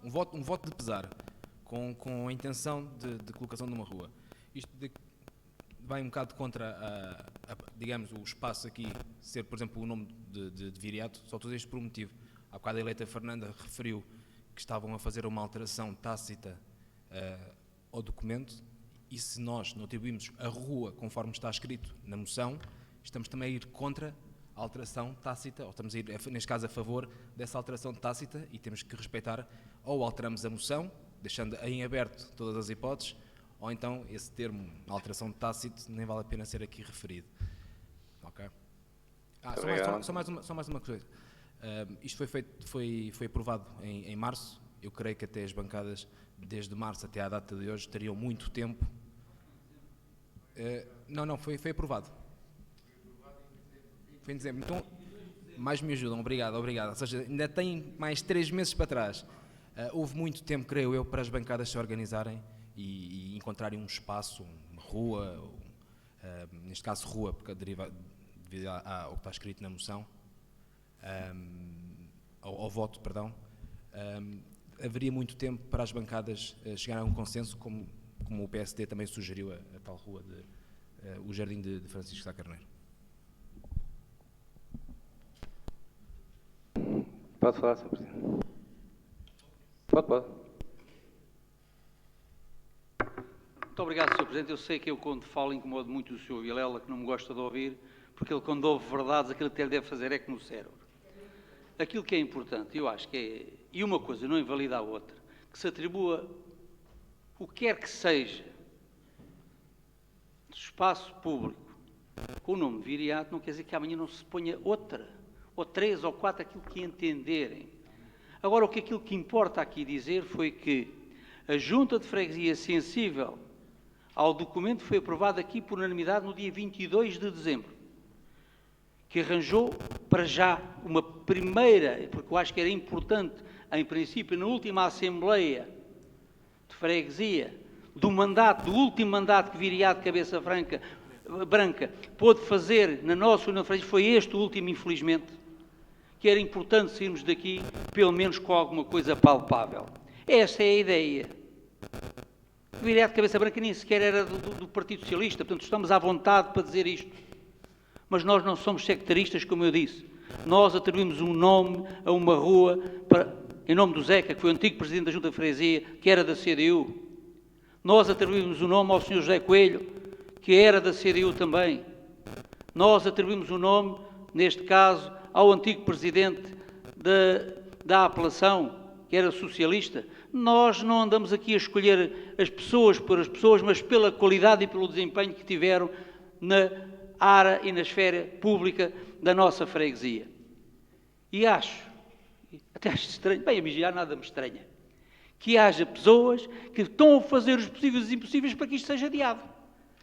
um voto de pesar, com a intenção de colocação numa rua. Isto vai um bocado contra, digamos, o espaço aqui ser, por exemplo, o nome de viriato, só tudo isto por um motivo. Há bocado a eleita Fernanda referiu que estavam a fazer uma alteração tácita ao documento, e se nós não atribuímos a rua conforme está escrito na moção, estamos também a ir contra a alteração tácita, ou estamos a ir, neste caso, a favor dessa alteração tácita, e temos que respeitar, ou alteramos a moção, deixando em aberto todas as hipóteses, ou então esse termo, alteração tácita, nem vale a pena ser aqui referido. Ok? Só mais uma coisa. Isto foi aprovado em março. Eu creio que até as bancadas, desde março até à data de hoje, teriam muito tempo. Foi aprovado. Foi em dezembro. Então, mais me ajudam. Obrigado. Ou seja, ainda tem mais 3 meses para trás. Houve muito tempo, creio eu, para as bancadas se organizarem e encontrarem um espaço, uma rua, neste caso rua, porque deriva devido ao que está escrito na moção, ao voto, perdão. Haveria muito tempo para as bancadas chegarem a um consenso, como o PSD também sugeriu a tal rua, o Jardim de Francisco Sá Carneiro. Pode falar, Sr. Presidente. Pode. Muito obrigado, Sr. Presidente. Eu sei que eu, quando falo, incomodo muito o Sr. Vilela, que não me gosta de ouvir, porque ele, quando ouve verdades, aquilo que ele deve fazer é que no cérebro. Aquilo que é importante, eu acho que é, e uma coisa não invalida a outra, que se atribua o que quer que seja de espaço público com o nome de viriato, não quer dizer que amanhã não se ponha outra, ou 3 ou 4, aquilo que entenderem. Agora, aquilo que importa aqui dizer foi que a Junta de Freguesia, sensível ao documento, foi aprovado aqui por unanimidade no dia 22 de dezembro, que arranjou para já uma primeira, porque eu acho que era importante, em princípio, na última Assembleia de Freguesia, do último mandato que viriato de cabeça branca pôde fazer na nossa União de Freguesia, foi este o último, infelizmente, que era importante sairmos daqui, pelo menos com alguma coisa palpável. Essa é a ideia. O viriato de cabeça branca nem sequer era do Partido Socialista, portanto estamos à vontade para dizer isto. Mas nós não somos sectaristas, como eu disse. Nós atribuímos um nome a uma rua, em nome do Zeca, que foi o antigo Presidente da Junta de Freguesia, que era da CDU. Nós atribuímos o nome ao Sr. José Coelho, que era da CDU também. Nós atribuímos o nome, neste caso, ao antigo Presidente da apelação, que era socialista. Nós não andamos aqui a escolher as pessoas por as pessoas, mas pela qualidade e pelo desempenho que tiveram na área e na esfera pública da nossa freguesia. E acho, até acho estranho, bem, a mim já nada me estranha, que haja pessoas que estão a fazer os possíveis e os impossíveis para que isto seja adiado.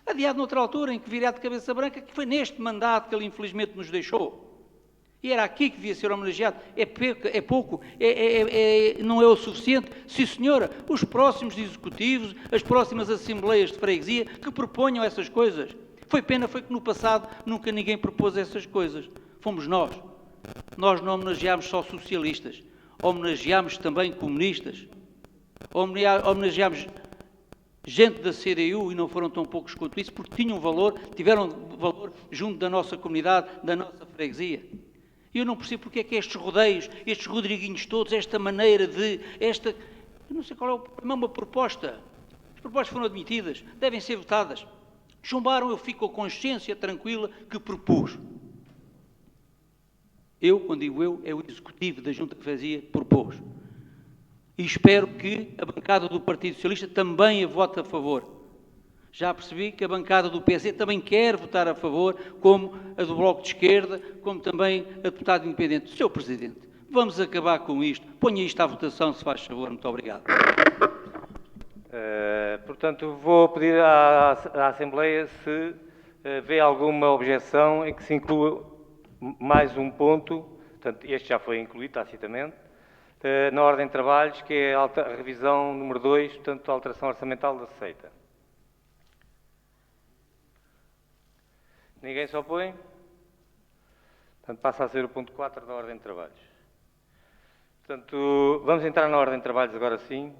Adiado noutra altura, em que viriato de cabeça branca, que foi neste mandato que ele infelizmente nos deixou. E era aqui que devia ser homenageado. É pouco, não é o suficiente. Sim, senhora, os próximos executivos, as próximas assembleias de freguesia que proponham essas coisas. Foi pena, foi que no passado nunca ninguém propôs essas coisas. Fomos nós. Nós não homenageámos só socialistas, homenageámos também comunistas, homenageámos gente da CDU, e não foram tão poucos quanto isso, porque tinham valor, tiveram valor junto da nossa comunidade, da nossa freguesia. E eu não percebo porque é que estes rodeios, estes Rodriguinhos todos, esta maneira de, eu não sei qual é o problema, é uma proposta. As propostas foram admitidas, devem ser votadas. Chumbaram, eu fico com a consciência tranquila que propus. Eu, quando digo eu, é o Executivo da Junta de Freguesia que propôs. E espero que a bancada do Partido Socialista também a vote a favor. Já percebi que a bancada do PSD também quer votar a favor, como a do Bloco de Esquerda, como também a deputada independente. Sr. Presidente, vamos acabar com isto. Ponha isto à votação, se faz favor. Muito obrigado. Portanto, vou pedir à Assembleia se vê alguma objeção em que se inclua mais um ponto, portanto, este já foi incluído tacitamente, na ordem de trabalhos, que é a revisão número 2, portanto, a alteração orçamental da receita. Ninguém se opõe? Portanto, passa a ser o ponto 4 da ordem de trabalhos. Portanto, vamos entrar na ordem de trabalhos agora sim,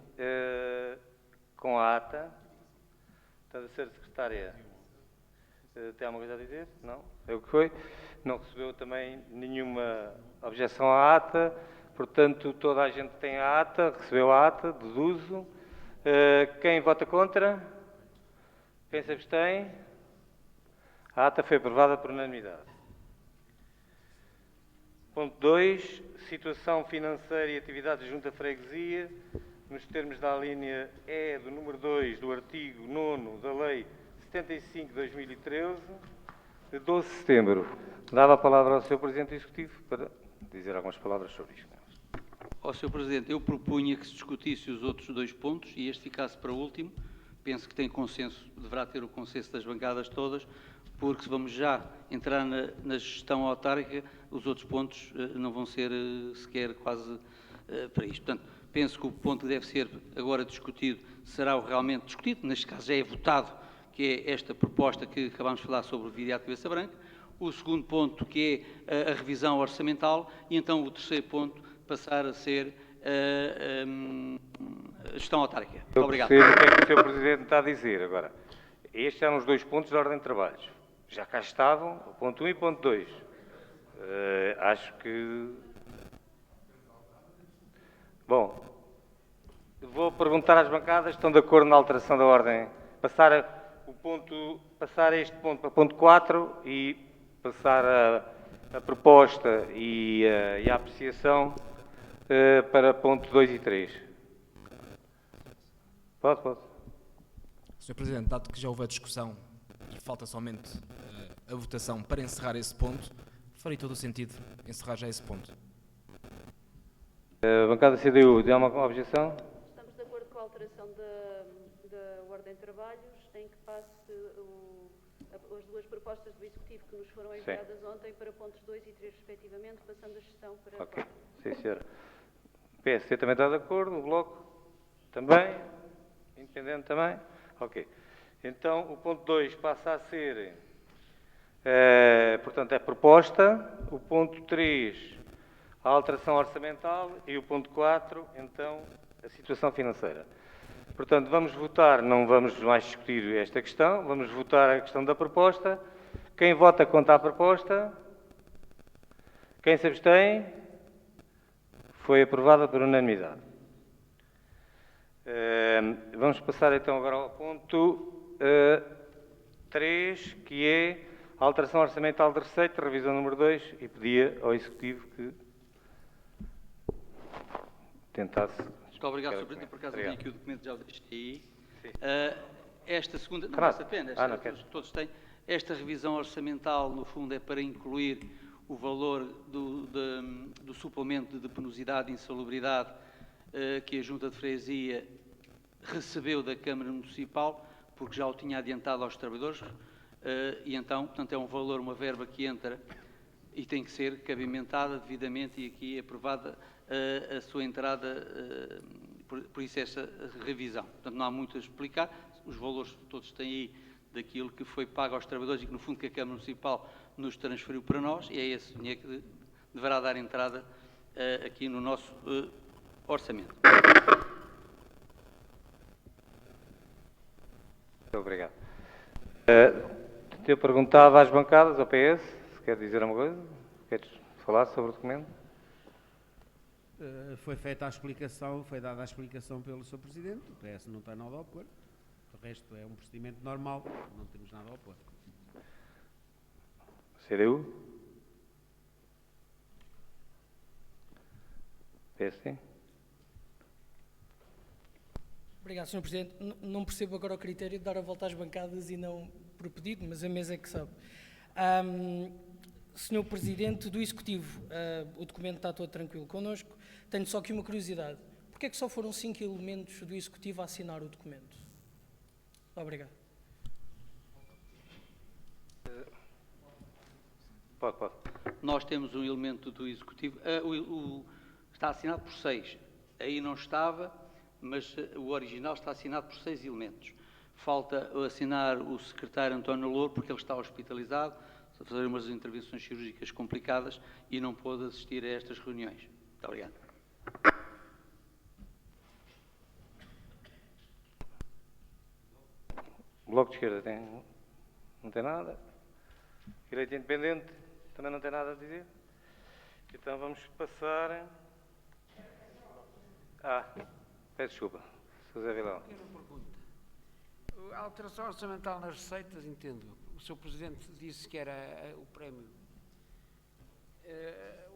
com a ata. Portanto, a Sra. Secretária tem alguma coisa a dizer? Não? É o que foi? Não recebeu também nenhuma objeção à ata. Portanto, toda a gente tem a ata, recebeu a ata, deduzo. Quem vota contra? Quem se abstém? A ata foi aprovada por unanimidade. Ponto 2. Situação financeira e atividades de junta de freguesia, nos termos da alínea E do número 2 do artigo 9º da Lei 75/2013, de 12 de setembro. Dava a palavra ao Sr. Presidente Executivo para dizer algumas palavras sobre isto. Ó Sr. Presidente, eu propunha que se discutisse os outros 2 pontos e este ficasse para o último. Penso que tem consenso, deverá ter o consenso das bancadas todas, porque se vamos já entrar na gestão autárquica, os outros pontos não vão ser sequer quase para isto. Portanto, penso que o ponto que deve ser agora discutido será o realmente discutido, neste caso já é votado, que é esta proposta que acabámos de falar sobre o Viriato de Cabeça Branca, o segundo ponto que é a revisão orçamental e então o terceiro ponto passar a ser a gestão autárquica. Muito obrigado. Eu percebo o que é que o Sr. Presidente está a dizer. Agora, estes eram os 2 pontos de ordem de trabalhos. Já cá estavam, o ponto 1 e o ponto 2. Acho que... Bom, vou perguntar às bancadas, estão de acordo na alteração da ordem? Passar este ponto para ponto 4 e passar a proposta e a apreciação para ponto 2 e 3. Pode. Sr. Presidente, dado que já houve a discussão e falta somente a votação para encerrar esse ponto, faria todo o sentido encerrar já esse ponto. A bancada CDU, tem alguma objeção? Estamos de acordo com a alteração da ordem de trabalhos, em que passe as 2 propostas do Executivo que nos foram enviadas ontem para pontos 2 e 3, respectivamente, passando a gestão para... Ok, sim, senhora. O PSC também está de acordo, o Bloco também, Independente também? Ok. Então, o ponto 2 passa a ser, portanto, é proposta, o ponto 3, a alteração orçamental e o ponto 4, então, a situação financeira. Portanto, vamos votar, não vamos mais discutir esta questão, vamos votar a questão da proposta. Quem vota contra a proposta? Quem se abstém? Foi aprovada por unanimidade. Vamos passar então agora ao ponto 3, que é a alteração orçamental de receita, revisão número 2, e pedia ao Executivo que tentasse... Muito obrigado, Sr. Presidente. Por acaso, eu vi aqui o documento, já o deixei aí. Esta segunda... Não, Renato. basta pena, Não quero. todos têm. Esta revisão orçamental, no fundo, é para incluir o valor do suplemento de penosidade e insalubridade que a Junta de Freguesia recebeu da Câmara Municipal, porque já o tinha adiantado aos trabalhadores, e então, portanto, é um valor, uma verba que entra e tem que ser cabimentada devidamente e aqui é aprovada a sua entrada, por isso esta revisão. Portanto, não há muito a explicar, os valores todos têm aí daquilo que foi pago aos trabalhadores e que, no fundo, que a Câmara Municipal nos transferiu para nós, e é esse dinheiro que deverá dar entrada aqui no nosso orçamento. Muito obrigado. Eu perguntava às bancadas, ao PS, se quer dizer alguma coisa? Queres falar sobre o documento? Foi feita a explicação, foi dada a explicação pelo Sr. Presidente, o PS não tem nada a opor, o resto é um procedimento normal, não temos nada a opor. CDU? PSD? Obrigado, Sr. Presidente. Não percebo agora o critério de dar a volta às bancadas e não por pedido, mas a mesa é que sabe. Sr. Presidente do Executivo, o documento está todo tranquilo connosco. Tenho só aqui uma curiosidade. Porquê é que só foram 5 elementos do Executivo a assinar o documento? Obrigado. Pode. Nós temos um elemento do Executivo, está assinado por 6. Aí não estava, mas o original está assinado por 6 elementos. Falta assinar o secretário António Louro, porque ele está hospitalizado, a fazer umas intervenções cirúrgicas complicadas e não pôde assistir a estas reuniões. Muito obrigado. O Bloco de Esquerda não tem nada. Direito Independente também não tem nada a dizer. Então vamos passar... peço desculpa. José Vilão. Pequena pergunta. A alteração orçamental nas receitas, entendo. O Sr. Presidente disse que era o prémio.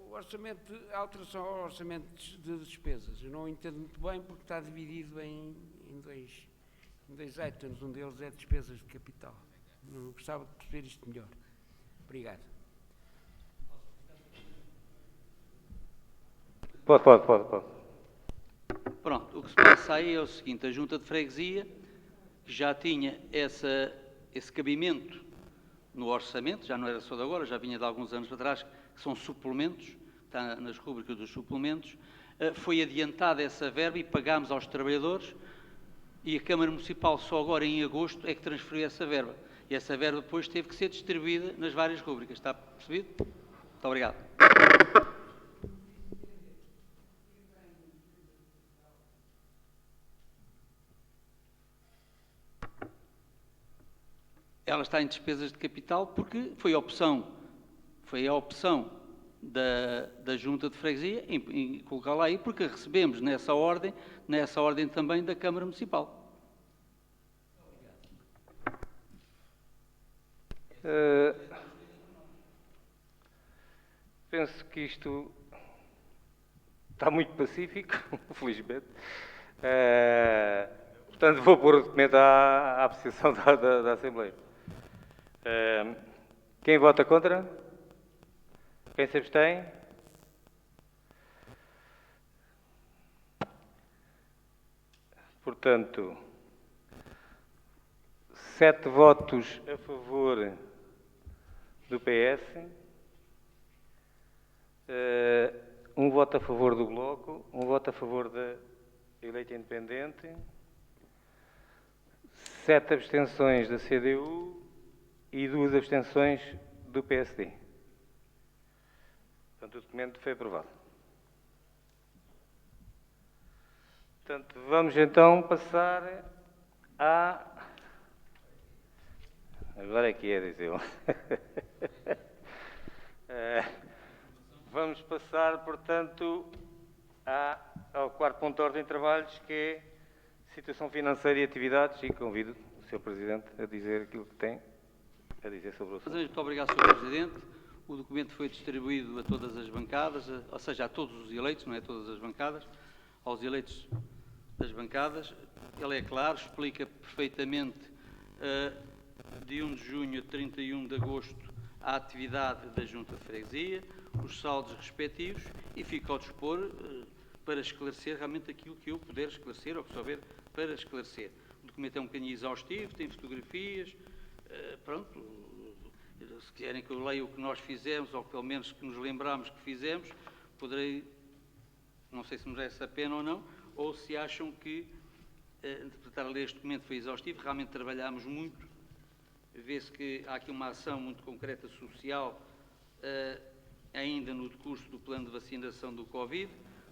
O orçamento, a alteração ao orçamento de despesas, eu não entendo muito bem porque está dividido em dois items. Um deles é despesas de capital. Eu gostava de perceber isto melhor. Obrigado. Pode. Pronto, o que se passa aí é o seguinte, a Junta de Freguesia já tinha esse cabimento no orçamento, já não era só de agora, já vinha de alguns anos para trás, que são suplementos, está nas rubricas dos suplementos, foi adiantada essa verba e pagámos aos trabalhadores e a Câmara Municipal só agora em agosto é que transferiu essa verba. E essa verba depois teve que ser distribuída nas várias rubricas. Está percebido? Muito obrigado. Ela está em despesas de capital porque foi a opção da Junta de Freguesia em colocá-la aí, porque a recebemos nessa ordem também da Câmara Municipal. Penso que isto está muito pacífico, felizmente. Portanto, vou pôr o documento à apreciação da Assembleia. Quem vota contra? Quem se abstém? Portanto, 7 votos a favor do PS, 1 voto a favor do Bloco, 1 voto a favor da eleita independente, 7 abstenções da CDU e 2 abstenções do PSD. Portanto, o documento foi aprovado. Portanto, vamos então passar à... Agora é que é, diz eu. Vamos passar, portanto, ao 4º ponto de ordem de trabalhos, que é situação financeira e atividades, e convido o Sr. Presidente a dizer aquilo que tem a dizer sobre o assunto. Muito obrigado, Sr. Presidente. O documento foi distribuído a todas as bancadas, ou seja, a todos os eleitos, não é a todas as bancadas, aos eleitos das bancadas. Ele é claro, explica perfeitamente de 1 de junho a 31 de agosto a atividade da Junta de Freguesia, os saldos respectivos, e fica ao dispor para esclarecer realmente aquilo que eu puder esclarecer ou que souber para esclarecer. O documento é um bocadinho exaustivo, tem fotografias, pronto, se quiserem que eu leia o que nós fizemos, ou pelo menos que nos lembramos que fizemos, poderei, não sei se merece a pena ou não, ou se acham que interpretar a ler este documento foi exaustivo. Realmente trabalhámos muito, vê-se que há aqui uma ação muito concreta social, ainda no decurso do plano de vacinação do Covid.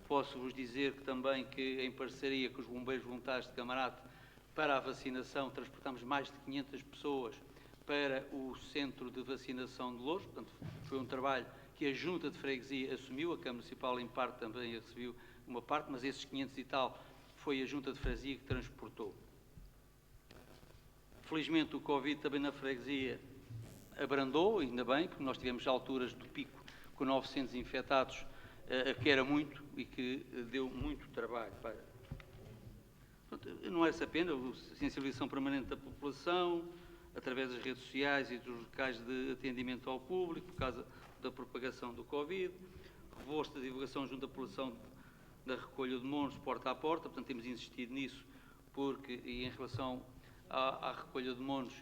Posso-vos dizer que também que, em parceria com os bombeiros voluntários de Camarate, para a vacinação, transportamos mais de 500 pessoas para o centro de vacinação de Louros. Portanto, foi um trabalho que a Junta de Freguesia assumiu, a Câmara Municipal em parte também recebeu uma parte, mas esses 500 e tal foi a Junta de Freguesia que transportou. Felizmente o Covid também na freguesia abrandou, ainda bem, porque nós tivemos alturas do pico com 900 infectados, que era muito e que deu muito trabalho para... Não é essa pena, a sensibilização permanente da população, através das redes sociais e dos locais de atendimento ao público, por causa da propagação do Covid, reforço da divulgação junto à população da recolha de monos porta a porta, portanto temos insistido nisso, porque em relação à recolha de monos,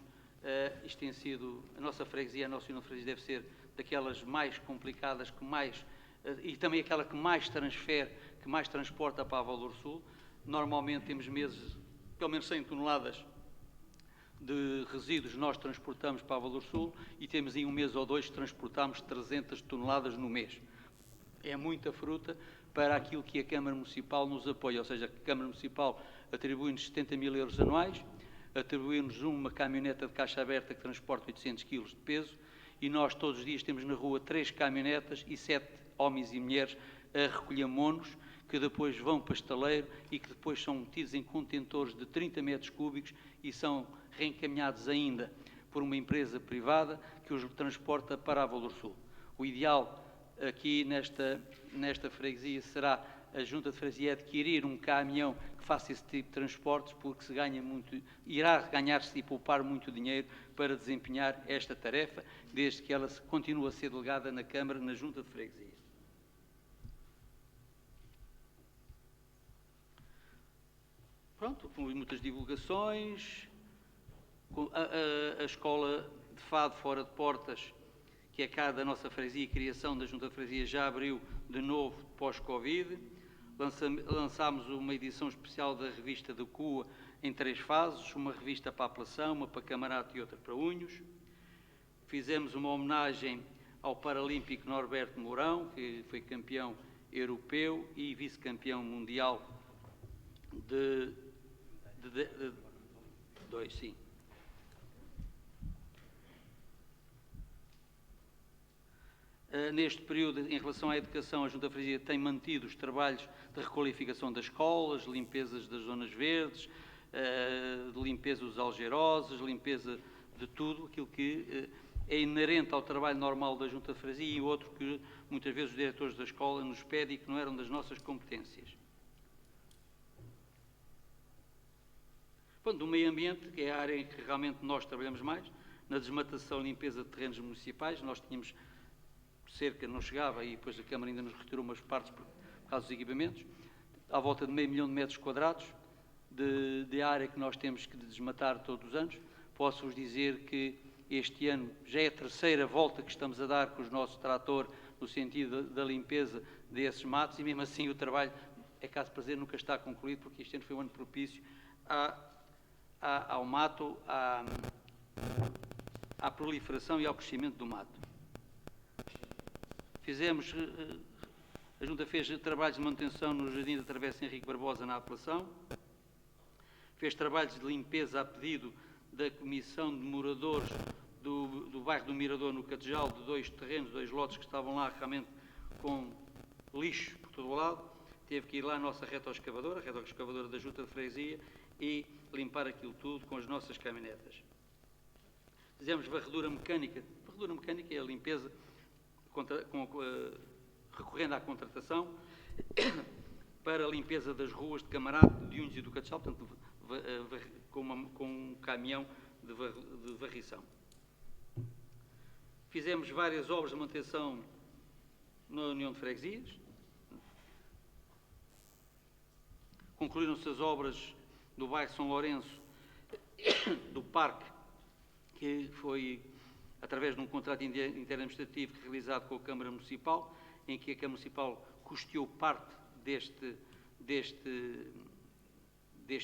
isto tem sido, a nossa freguesia, a nossa União de Freguesia deve ser daquelas mais complicadas, e também aquela que mais transfere, que mais transporta para a Valor Sul. Normalmente temos meses, pelo menos 100 toneladas de resíduos nós transportamos para a Valor Sul, e temos em um mês ou dois que transportamos 300 toneladas no mês. É muita fruta para aquilo que a Câmara Municipal nos apoia, ou seja, a Câmara Municipal atribui-nos 70 mil euros anuais, atribui-nos uma caminhoneta de caixa aberta que transporta 800 kg de peso, e nós todos os dias temos na rua 3 caminhonetas e 7 homens e mulheres a recolher monos, que depois vão para estaleiro e que depois são metidos em contentores de 30 metros cúbicos e são reencaminhados ainda por uma empresa privada que os transporta para a Valor Sul. O ideal aqui nesta freguesia será a Junta de Freguesia adquirir um caminhão que faça esse tipo de transportes, porque se ganha muito, irá ganhar-se e poupar muito dinheiro para desempenhar esta tarefa, desde que ela continue a ser delegada na Câmara, na Junta de Freguesia. Pronto, com muitas divulgações, a escola de fado fora de portas, que é cá da nossa freguesia, e criação da Junta de Freguesia, já abriu de novo pós-Covid. Lançámos uma edição especial da revista do CUA em 3 fases, uma revista para a apelação, uma para Camarato e outra para Unhos. Fizemos uma homenagem ao paralímpico Norberto Mourão, que foi campeão europeu e vice-campeão mundial de 2, sim. Neste período, em relação à educação, a Junta de Freguesia tem mantido os trabalhos de requalificação das escolas, limpezas das zonas verdes, de limpeza dos algeroses, limpeza de tudo aquilo que é inerente ao trabalho normal da Junta de Freguesia e outro que muitas vezes os diretores da escola nos pedem e que não eram das nossas competências. Bom, do meio ambiente, que é a área em que realmente nós trabalhamos mais, na desmatação e limpeza de terrenos municipais, nós tínhamos cerca, não chegava, e depois a Câmara ainda nos retirou umas partes por causa dos equipamentos, à volta de 500 mil metros quadrados de área que nós temos que desmatar todos os anos. Posso-vos dizer que este ano já é a 3ª volta que estamos a dar com os nossos trator no sentido da limpeza desses matos, e mesmo assim o trabalho, é caso de prazer, nunca está concluído, porque este ano foi um ano propício ao mato, à proliferação e ao crescimento do mato. A Junta fez trabalhos de manutenção no Jardim da Travessa Henrique Barbosa, na apelação. Fez trabalhos de limpeza a pedido da Comissão de Moradores do bairro do Mirador, no Catejal, de 2 terrenos, 2 lotes que estavam lá realmente com lixo por todo o lado. Teve que ir lá a nossa retroescavadora, a retroescavadora da Junta de Freguesia, e limpar aquilo tudo com as nossas caminhonetas. Fizemos varredura mecânica. Varredura mecânica é a limpeza recorrendo à contratação para a limpeza das ruas de Camarato, de Unhos e do Catejal, portanto, com um caminhão de varrição. Fizemos várias obras de manutenção na União de Freguesias. Concluíram-se as obras do bairro São Lourenço, do Parque, que foi através de um contrato interadministrativo realizado com a Câmara Municipal, em que a Câmara Municipal custeou parte deste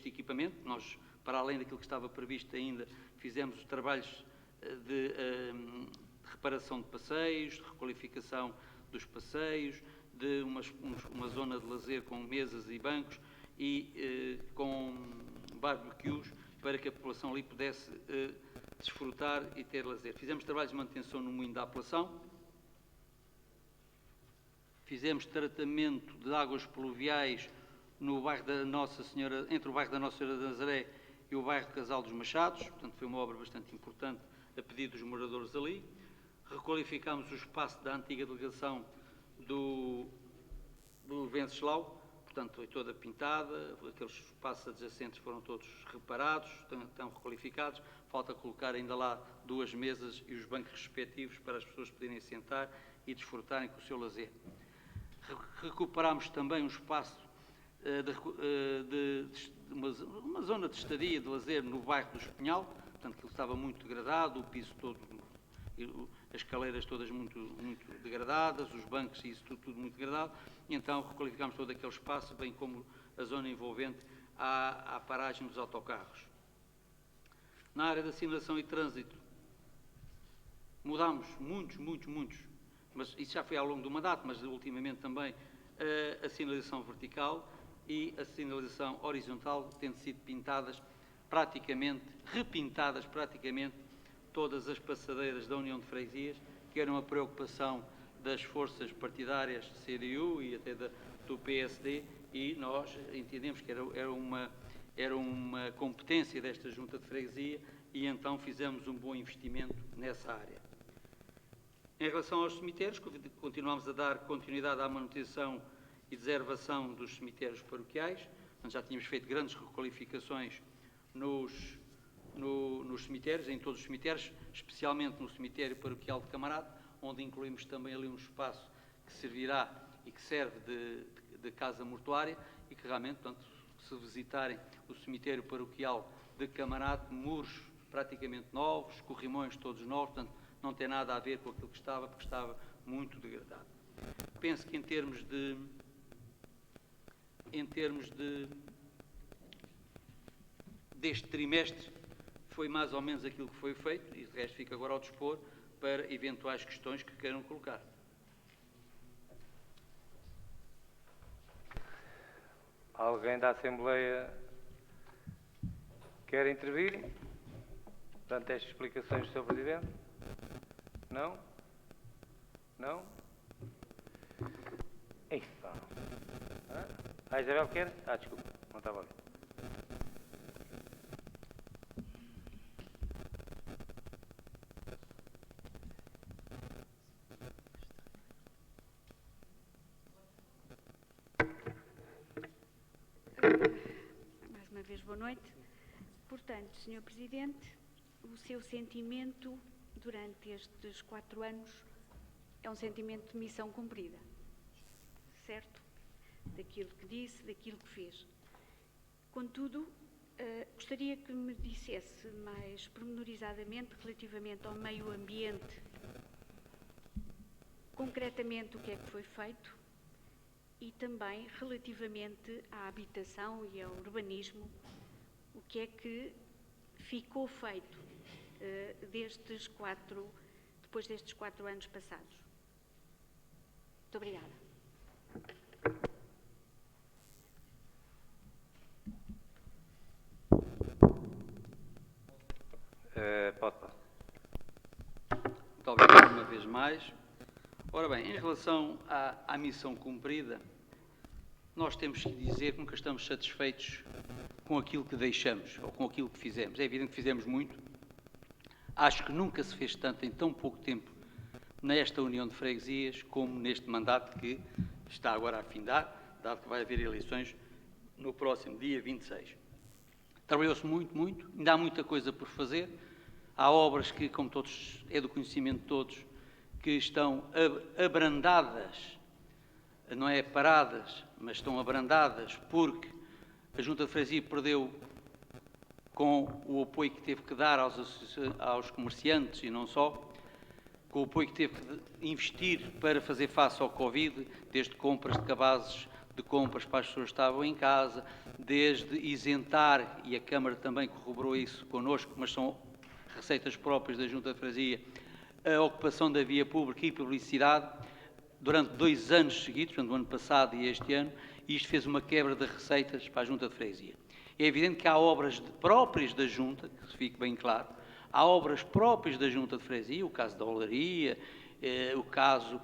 equipamento. Nós, para além daquilo que estava previsto ainda, fizemos os trabalhos de reparação de passeios, de requalificação dos passeios, de uma zona de lazer com mesas e bancos e com barbecues, para que a população ali pudesse desfrutar e ter lazer. Fizemos trabalhos de manutenção no moinho da apelação. Fizemos tratamento de águas pluviais no bairro da Nossa Senhora, entre o bairro da Nossa Senhora de Nazaré e o bairro de Casal dos Machados. Portanto, foi uma obra bastante importante a pedido dos moradores ali. Requalificámos o espaço da antiga delegação do Venceslau. Portanto, foi toda pintada, aqueles espaços adjacentes foram todos reparados, estão requalificados. Falta colocar ainda lá 2 mesas e os bancos respectivos para as pessoas poderem sentar e desfrutarem com o seu lazer. Recuperámos também um espaço uma zona de estadia, de lazer no bairro do Espinhal, portanto, que estava muito degradado, o piso todo, as escaleiras todas muito degradadas, os bancos e isso tudo muito degradado, e então requalificámos todo aquele espaço, bem como a zona envolvente à paragem dos autocarros. Na área da sinalização e trânsito, mudámos muitos, mas isso já foi ao longo do mandato, mas ultimamente também a sinalização vertical e a sinalização horizontal, tendo sido repintadas praticamente todas as passadeiras da União de Freguesias, que era uma preocupação das forças partidárias, CDU e até do PSD, e nós entendemos que era uma competência desta Junta de Freguesia e então fizemos um bom investimento nessa área. Em relação aos cemitérios, continuamos a dar continuidade à manutenção e deservação dos cemitérios paroquiais. Já tínhamos feito grandes requalificações nos cemitérios, em todos os cemitérios, especialmente no cemitério paroquial de Camarate, onde incluímos também ali um espaço que servirá e que serve de casa mortuária e que realmente, portanto, se visitarem o cemitério paroquial de Camarate, muros praticamente novos, corrimões todos novos, portanto, não tem nada a ver com aquilo que estava, porque estava muito degradado. Penso que em termos deste trimestre, foi mais ou menos aquilo que foi feito e de resto fica agora ao dispor para eventuais questões que queiram colocar. Alguém da Assembleia quer intervir? Portanto, estas explicações do Sr. Presidente? Não? Não? Ei, pá. A Isabel quer? Desculpa, não estava a ver. Mais uma vez, boa noite. Portanto, Sr. Presidente, o seu sentimento durante estes 4 anos é um sentimento de missão cumprida, certo? Daquilo que disse, daquilo que fez. Contudo, gostaria que me dissesse mais pormenorizadamente relativamente ao meio ambiente, concretamente o que é que foi feito e também relativamente à habitação e ao urbanismo, o que é que ficou feito depois destes 4 anos passados. Muito obrigada. Pode. Muito obrigado uma vez mais. Ora bem, em relação à missão cumprida, nós temos que dizer que nunca estamos satisfeitos com aquilo que deixamos ou com aquilo que fizemos. É evidente que fizemos muito. Acho que nunca se fez tanto em tão pouco tempo nesta União de Freguesias como neste mandato que está agora a findar, dado que vai haver eleições no próximo dia 26. Trabalhou-se muito, muito, ainda há muita coisa por fazer. Há obras que, como todos, é do conhecimento de todos, que estão abrandadas, não é paradas, mas estão abrandadas porque a Junta de Freguesia perdeu com o apoio que teve que dar aos comerciantes e não só, com o apoio que teve que investir para fazer face ao Covid, desde compras de cabazes de compras para as pessoas que estavam em casa, desde isentar, e a Câmara também corroborou isso connosco, mas são receitas próprias da Junta de Freguesia, a ocupação da via pública e publicidade durante 2 anos seguidos, portanto, o ano passado e este ano, e isto fez uma quebra de receitas para a Junta de Freguesia. É evidente que há obras próprias da Junta, que fique bem claro, há obras próprias da Junta de Freguesia, o caso da olaria, o caso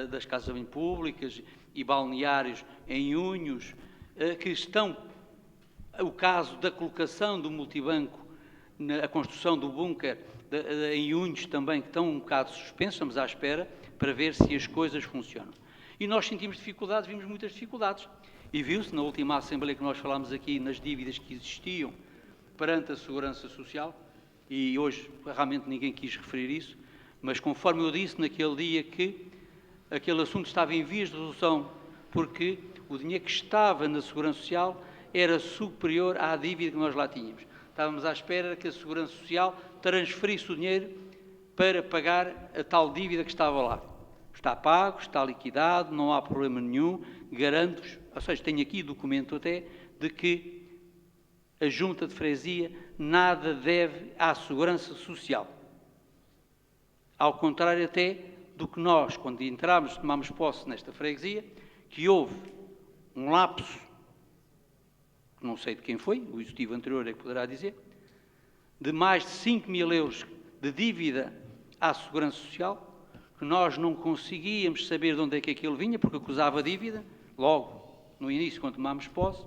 das casas bem públicas e balneários em Unhos, que estão, o caso da colocação do multibanco, a construção do bunker em Unhos também, que estão um bocado suspensos, estamos à espera para ver se as coisas funcionam. E nós sentimos dificuldades, vimos muitas dificuldades. E viu-se na última Assembleia que nós falámos aqui nas dívidas que existiam perante a Segurança Social, e hoje realmente ninguém quis referir isso, mas conforme eu disse naquele dia que aquele assunto estava em vias de resolução, porque o dinheiro que estava na Segurança Social era superior à dívida que nós lá tínhamos. Estávamos à espera que a Segurança Social transferisse o dinheiro para pagar a tal dívida que estava lá. Está pago, está liquidado, não há problema nenhum, garanto-vos, ou seja, tenho aqui documento até, de que a Junta de Freguesia nada deve à Segurança Social. Ao contrário até do que nós, quando entramos, tomámos posse nesta freguesia, que houve um lapso, não sei de quem foi, o executivo anterior é que poderá dizer, de mais de 5 mil euros de dívida à Segurança Social, que nós não conseguíamos saber de onde é que aquilo vinha, porque acusava dívida, logo no início, quando tomámos posse,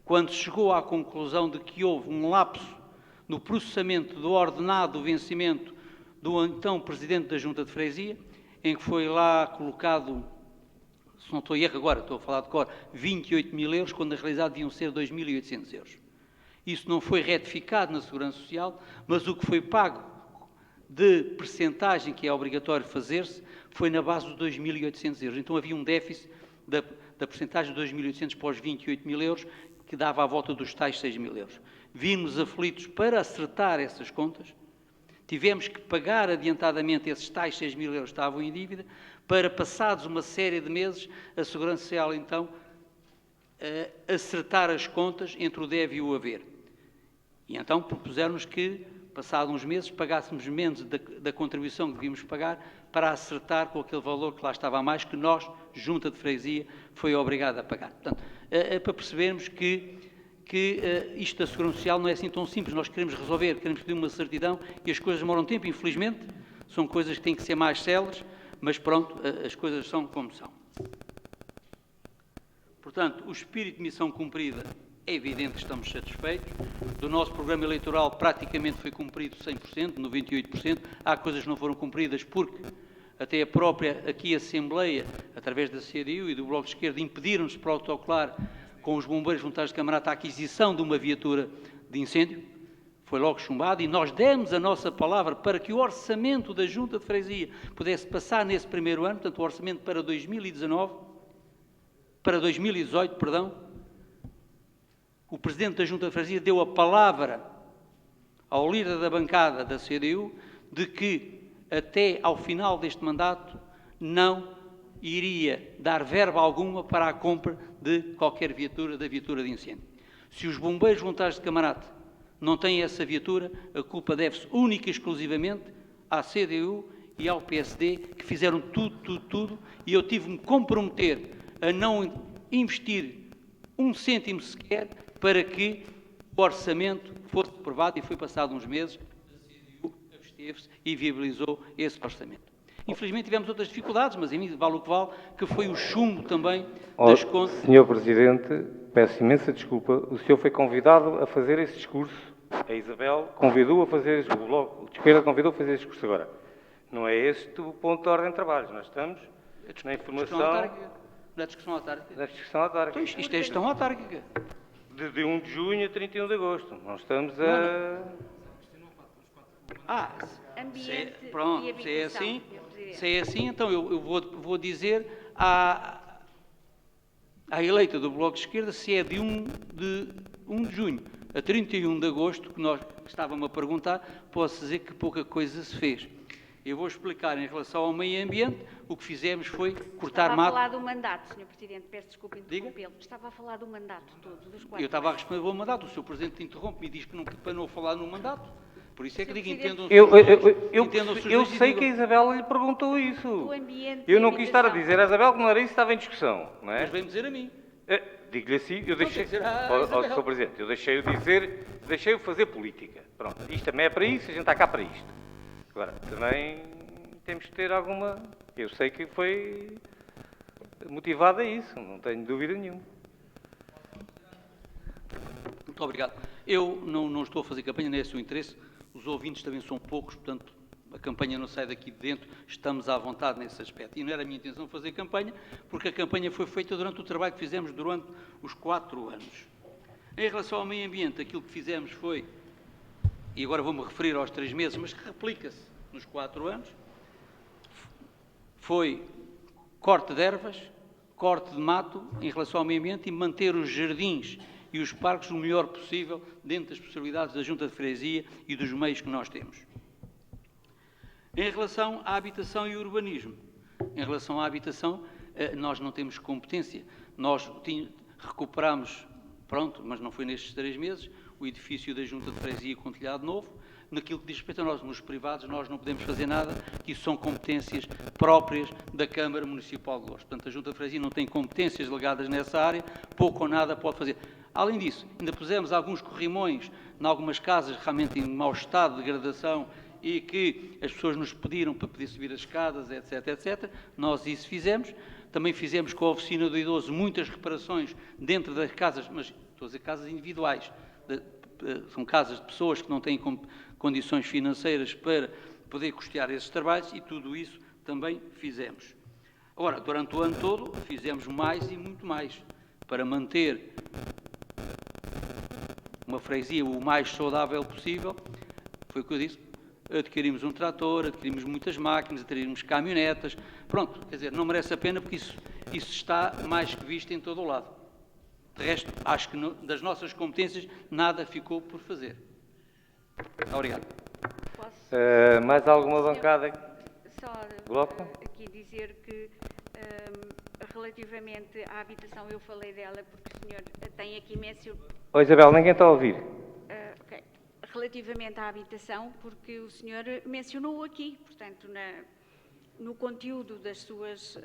quando se chegou à conclusão de que houve um lapso no processamento do ordenado do vencimento do então Presidente da Junta de Freguesia, em que foi lá colocado, se não estou em erro agora, estou a falar de cor, 28 mil euros, quando na realidade deviam ser 2.800 euros. Isso não foi retificado na Segurança Social, mas o que foi pago de percentagem que é obrigatório fazer-se foi na base dos 2.800 euros. Então havia um déficit da percentagem de 2.800 para os 28 mil euros, que dava à volta dos tais 6 mil euros. Vimos aflitos para acertar essas contas, tivemos que pagar adiantadamente esses tais 6 mil euros que estavam em dívida, para, passados uma série de meses, a Segurança Social, então, acertar as contas entre o deve e o haver. E então propuseram-nos que, passados uns meses, pagássemos menos da contribuição que devíamos pagar para acertar com aquele valor que lá estava a mais, que nós, Junta de Freguesia, foi obrigada a pagar. Portanto, para percebermos que isto da Segurança Social não é assim tão simples. Nós queremos resolver, queremos pedir uma certidão e as coisas demoram tempo, infelizmente. São coisas que têm que ser mais céleres, mas pronto, as coisas são como são. Portanto, o espírito de missão cumprida é evidente que estamos satisfeitos. Do nosso programa eleitoral praticamente foi cumprido 100%, 98%. Há coisas que não foram cumpridas porque até a própria aqui Assembleia, através da CDU e do Bloco de Esquerda, impediram-nos de protocolar com os bombeiros voluntários de Camarata a aquisição de uma viatura de incêndio. Foi logo chumbado e nós demos a nossa palavra para que o orçamento da Junta de Freguesia pudesse passar nesse primeiro ano, portanto o orçamento para 2018, perdão. O Presidente da Junta de Freguesia deu a palavra ao líder da bancada da CDU de que até ao final deste mandato não iria dar verba alguma para a compra de qualquer viatura, da viatura de incêndio. Se os bombeiros voluntários de Camarate não têm essa viatura, a culpa deve-se única e exclusivamente à CDU e ao PSD, que fizeram tudo, e eu tive-me comprometer a não investir um cêntimo sequer para que o orçamento fosse aprovado, e foi passado uns meses, a CDU absteve-se e viabilizou esse orçamento. Infelizmente tivemos outras dificuldades, mas em mim vale o que vale, que foi o chumbo também das contas. Senhor Presidente, peço imensa desculpa, o senhor foi convidado a fazer esse discurso, a Isabel convidou a fazer, o Bloco de Esquerda convidou a fazer esse discurso agora. Não é este o ponto de ordem de trabalhos, nós estamos na informação... Na discussão autárquica. Na discussão autárquica. Então, isto é gestão autárquica. De 1 de junho a 31 de agosto. Nós estamos a... Ambiente pronto, e habitação. Se é assim, então eu vou dizer à eleita do Bloco de Esquerda se é de 1 de junho a 31 de agosto, que nós estávamos a perguntar, posso dizer que pouca coisa se fez. Eu vou explicar em relação ao meio ambiente, o que fizemos foi cortar mato. Estava a falar do mandato, Sr. Presidente, peço desculpa interrompê-lo. Estava a falar do mandato todo, dos 4 Eu estava a responder ao mandato, o Sr. Presidente interrompe-me e diz que não, para não falar no mandato. Por isso é que digo, entendam Eu sei que a Isabel lhe perguntou isso. O ambiente Eu não e quis estar a habitação. dizer a Isabel que não era isso, estava em discussão, não é? Mas vem dizer a mim. Digo-lhe assim, eu deixei... dizer à Ó, Isabel. Sr. Presidente, eu deixei-o fazer política. Pronto, isto também é para isso, a gente está cá para isto. Agora, também temos que ter alguma... Eu sei que foi motivado a isso, não tenho dúvida nenhuma. Muito obrigado. Eu não estou a fazer campanha, nem é seu interesse. Os ouvintes também são poucos, portanto, a campanha não sai daqui de dentro, estamos à vontade nesse aspecto. E não era a minha intenção fazer campanha, porque a campanha foi feita durante o trabalho que fizemos durante os 4 anos. Em relação ao meio ambiente, aquilo que fizemos foi, e agora vou-me referir aos 3 meses, mas que replica-se nos 4 anos, foi corte de ervas, corte de mato em relação ao meio ambiente e manter os jardins e os parques o melhor possível dentro das possibilidades da Junta de Freguesia e dos meios que nós temos. Em relação à habitação e urbanismo, em relação à habitação, nós não temos competência. Nós recuperámos, pronto, mas não foi nestes 3 meses, o edifício da Junta de Freguesia com telhado novo. Naquilo que diz respeito a nós, nos privados, nós não podemos fazer nada, que isso são competências próprias da Câmara Municipal de Loures. Portanto, a Junta de Freguesia não tem competências delegadas nessa área, pouco ou nada pode fazer. Além disso, ainda pusemos alguns corrimões em algumas casas realmente em mau estado de degradação e que as pessoas nos pediram para poder subir as escadas, etc, etc. Nós isso fizemos. Também fizemos com a Oficina do Idoso muitas reparações dentro das casas, mas estou a dizer casas individuais. São casas de pessoas que não têm condições financeiras para poder custear esses trabalhos e tudo isso também fizemos. Agora, durante o ano todo, fizemos mais e muito mais para manter uma freguesia o mais saudável possível. Foi o que eu disse. Adquirimos um trator, adquirimos muitas máquinas, adquirimos caminhonetas. Pronto, quer dizer, não merece a pena porque isso está mais que visto em todo o lado. De resto, acho que das nossas competências nada ficou por fazer. Obrigado. Mais alguma bancada? Só Bloco? aqui dizer que relativamente à habitação, eu falei dela porque o senhor tem aqui mencionado... Isabel, ninguém está a ouvir. Ok. Relativamente à habitação, porque o senhor mencionou aqui, portanto, no conteúdo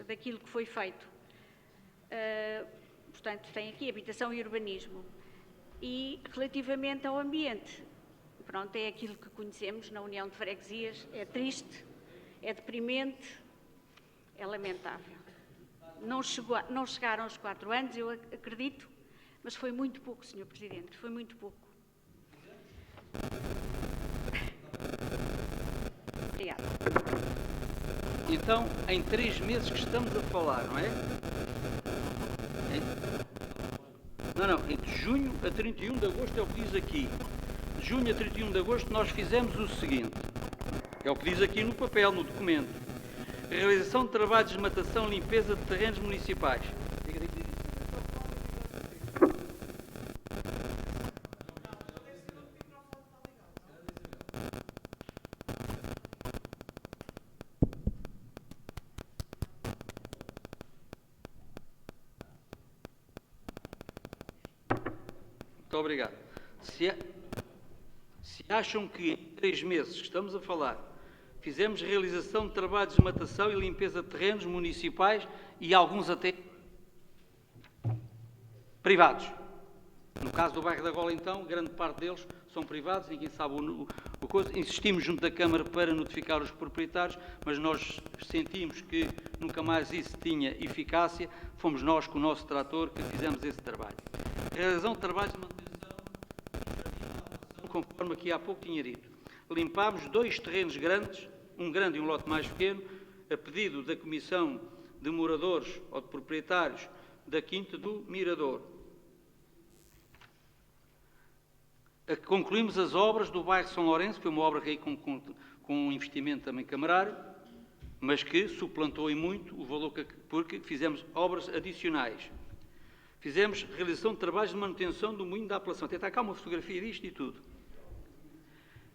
daquilo que foi feito. Portanto, tem aqui habitação e urbanismo. E relativamente ao ambiente, pronto, é aquilo que conhecemos na União de Freguesias, é triste, é deprimente, é lamentável. Não chegaram aos 4 anos, eu acredito, mas foi muito pouco, Sr. Presidente, foi muito pouco. Obrigada. Então, em 3 meses que estamos a falar, não é? Não, entre junho a 31 de agosto é o que diz aqui. De junho a 31 de agosto nós fizemos o seguinte, é o que diz aqui no papel, no documento. Realização de trabalhos de matação e limpeza de terrenos municipais. Muito obrigado. Se acham que em 3 meses que estamos a falar, fizemos realização de trabalhos de matação e limpeza de terrenos municipais e alguns até privados. No caso do bairro da Gola, então, grande parte deles são privados, ninguém sabe o coisa. Insistimos junto da Câmara para notificar os proprietários, mas nós sentimos que nunca mais isso tinha eficácia. Fomos nós, com o nosso trator, que fizemos esse trabalho. Realização de trabalhos de manutenção, conforme aqui há pouco tinha dito. Limpámos 2 terrenos grandes, um grande e um lote mais pequeno, a pedido da Comissão de Moradores ou de Proprietários da Quinta do Mirador. Concluímos as obras do bairro São Lourenço, foi uma obra que aí com um investimento também camarário, mas que suplantou em muito o valor porque fizemos obras adicionais. Fizemos realização de trabalhos de manutenção do moinho da apelação. Até está cá uma fotografia disto e tudo.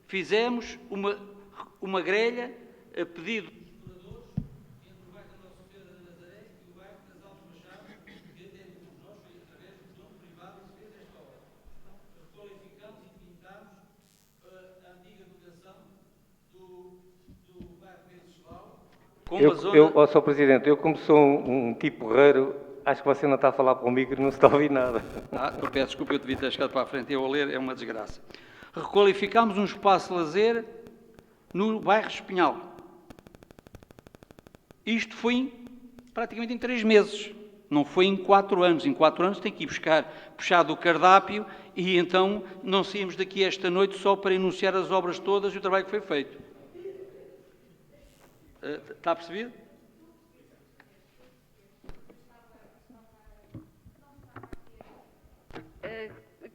Fizemos uma grelha a pedido dos moradores entre o bairro da Nossa Senhora da Nazaré e o bairro das Alves Machado, que até nós foi através do dono privado que se fez esta obra. Requalificamos e pintámos a antiga dotação do bairro Venceslau. Sr. Presidente, eu como sou um tipo raro, acho que você não está a falar para o micro e não se está a ouvir nada. Eu peço desculpa, eu devia ter chegado para a frente, eu a ler, é uma desgraça. Requalificámos um espaço de lazer no bairro Espinhal. Isto foi praticamente em 3 meses, não foi em 4 anos. Em 4 anos tem que ir puxar do cardápio e então não saímos daqui esta noite só para enunciar as obras todas e o trabalho que foi feito. Está percebido?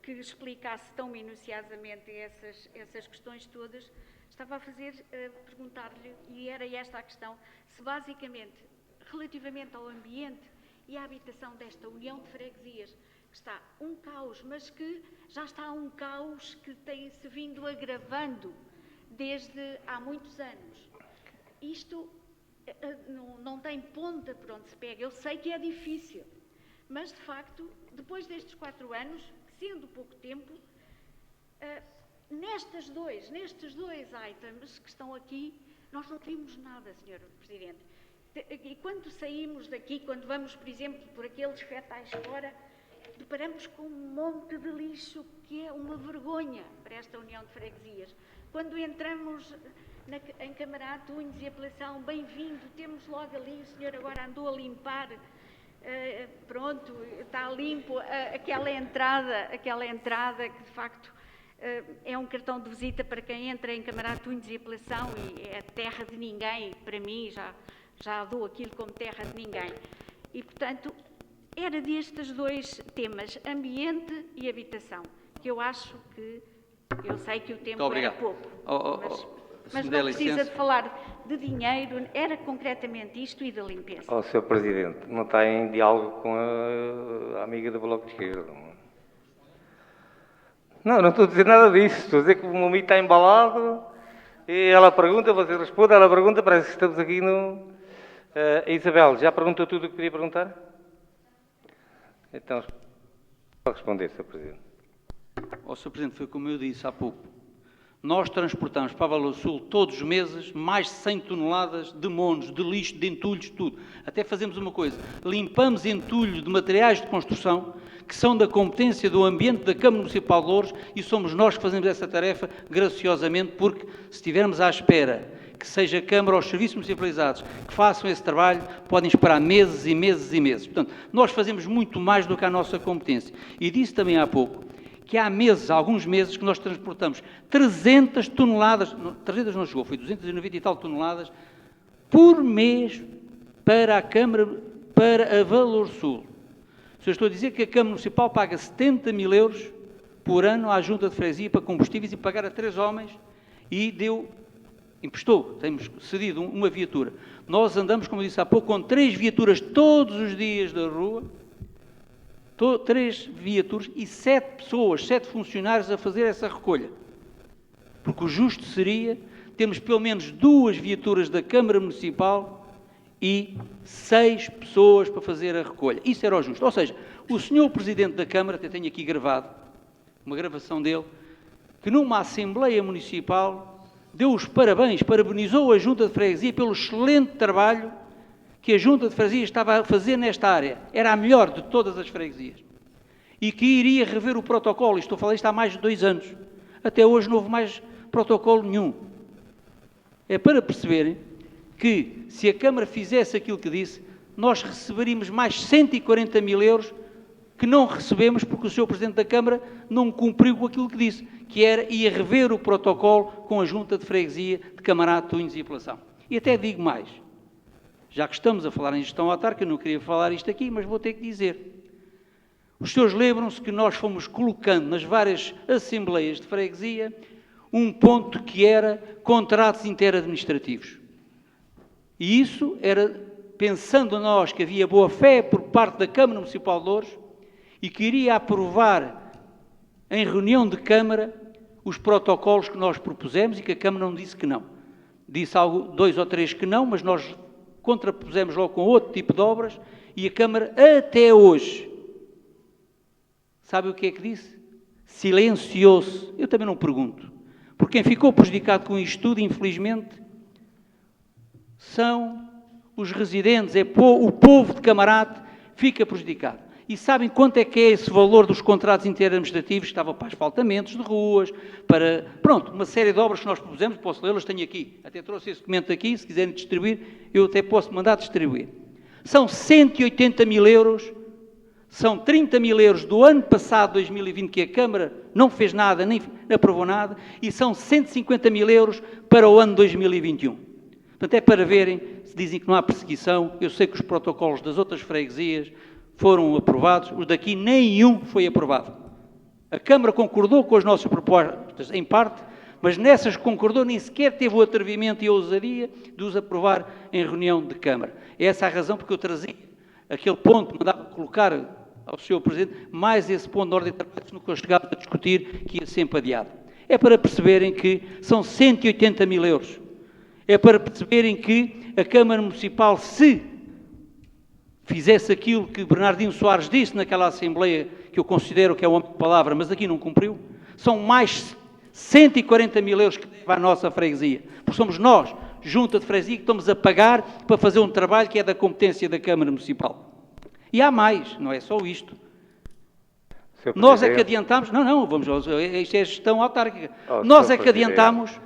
Que explicasse tão minuciosamente essas questões todas, estava a perguntar-lhe, e era esta a questão, se basicamente, relativamente ao ambiente e à habitação desta União de Freguesias, que está um caos, mas que já está um caos que tem-se vindo agravando desde há muitos anos. Isto não tem ponta por onde se pega. Eu sei que é difícil, mas de facto, depois destes 4 anos, sendo pouco tempo, nestes dois items que estão aqui, nós não vimos nada, Sr. Presidente. E quando saímos daqui, quando vamos, por exemplo, por aqueles fetais fora, deparamos com um monte de lixo que é uma vergonha para esta União de Freguesias. Quando entramos em Camarate, Unhos e Apelação, bem-vindo, temos logo ali, o senhor agora andou a limpar, pronto, está limpo, aquela entrada que de facto é um cartão de visita para quem entra em Camarate, Unhos e Apelação, e é terra de ninguém, para mim, já dou aquilo como terra de ninguém. E, portanto, era destes dois temas, ambiente e habitação, que eu acho que, eu sei que o tempo era pouco, mas não precisa de falar de dinheiro, era concretamente isto e da limpeza. Sr. Presidente, não está em diálogo com a amiga do Bloco de Esquerda. Não estou a dizer nada disso, estou a dizer que o meu amigo está embalado e ela pergunta, você responde, ela pergunta, parece que estamos aqui no... Isabel, já perguntou tudo o que queria perguntar? Então, pode responder, Sr. Presidente. Sr. Presidente, foi como eu disse há pouco. Nós transportamos para a Valor Sul todos os meses mais de 100 toneladas de monos, de lixo, de entulhos, tudo. Até fazemos uma coisa, limpamos entulho de materiais de construção que são da competência do ambiente da Câmara Municipal de Louros e somos nós que fazemos essa tarefa graciosamente, porque se estivermos à espera que seja a Câmara ou os serviços municipalizados que façam esse trabalho, podem esperar meses e meses e meses. Portanto, nós fazemos muito mais do que a nossa competência. E disse também há pouco que há meses, alguns meses, que nós transportamos 300 toneladas, 300 não chegou, foi 290 e tal toneladas, por mês para a Câmara, para a Valor Sul. Se eu estou a dizer que a Câmara Municipal paga 70 mil euros por ano à Junta de Freguesia para combustíveis e pagar a 3 homens e emprestou, temos cedido uma viatura. Nós andamos, como eu disse há pouco, com 3 viaturas todos os dias da rua, 3 viaturas e 7 pessoas, 7 funcionários a fazer essa recolha. Porque o justo seria termos pelo menos 2 viaturas da Câmara Municipal e 6 pessoas para fazer a recolha. Isso era o justo. Ou seja, o senhor Presidente da Câmara, até tenho aqui gravado, uma gravação dele, que numa Assembleia Municipal deu os parabéns, parabenizou a Junta de Freguesia pelo excelente trabalho que a Junta de Freguesia estava a fazer nesta área. Era a melhor de todas as freguesias. E que iria rever o protocolo. Estou a falar isto há mais de 2 anos. Até hoje não houve mais protocolo nenhum. É para perceberem que, se a Câmara fizesse aquilo que disse, nós receberíamos mais 140 mil euros que não recebemos porque o Sr. Presidente da Câmara não cumpriu com aquilo que disse, que ia rever o protocolo com a Junta de Freguesia de Camarate, Unhos e Apelação. E até digo mais. Já que estamos a falar em gestão autárquica, eu não queria falar isto aqui, mas vou ter que dizer. Os senhores lembram-se que nós fomos colocando nas várias assembleias de freguesia um ponto que era contratos interadministrativos. E isso era pensando nós que havia boa-fé por parte da Câmara Municipal de Louros e que iria aprovar em reunião de Câmara os protocolos que nós propusemos e que a Câmara não disse que não. Disse 2 ou 3 que não, mas nós contrapusemos logo com outro tipo de obras e a Câmara até hoje, sabe o que é que disse? Silenciou-se. Eu também não pergunto. Porque quem ficou prejudicado com isto tudo, infelizmente, são os residentes, o povo de Camarate fica prejudicado. E sabem quanto é que é esse valor dos contratos interadministrativos? Estava para asfaltamentos de ruas, para, pronto, uma série de obras que nós propusemos, posso lê-las, tenho aqui. Até trouxe esse documento aqui, se quiserem distribuir, eu até posso mandar distribuir. São 180 mil euros, são 30 mil euros do ano passado, 2020, que a Câmara não fez nada, nem aprovou nada, e são 150 mil euros para o ano 2021. Portanto, é para verem, se dizem que não há perseguição, eu sei que os protocolos das outras freguesias foram aprovados, os daqui nenhum foi aprovado. A Câmara concordou com as nossas propostas, em parte, mas nessas que concordou nem sequer teve o atrevimento e a ousadia de os aprovar em reunião de Câmara. É essa a razão porque eu trazia aquele ponto, mandava colocar ao Sr. Presidente mais esse ponto de ordem de trabalho no que eu chegava a discutir, que ia sempre adiado. É para perceberem que são 180 mil euros. É para perceberem que a Câmara Municipal, se fizesse aquilo que Bernardino Soares disse naquela Assembleia, que eu considero que é uma palavra, mas aqui não cumpriu, são mais 140 mil euros que deve à nossa freguesia. Porque somos nós, Junta de Freguesia, que estamos a pagar para fazer um trabalho que é da competência da Câmara Municipal. E há mais, não é só isto. Nós é que adiantamos... Não, vamos... Isto é gestão autárquica. Nós é que adiantamos...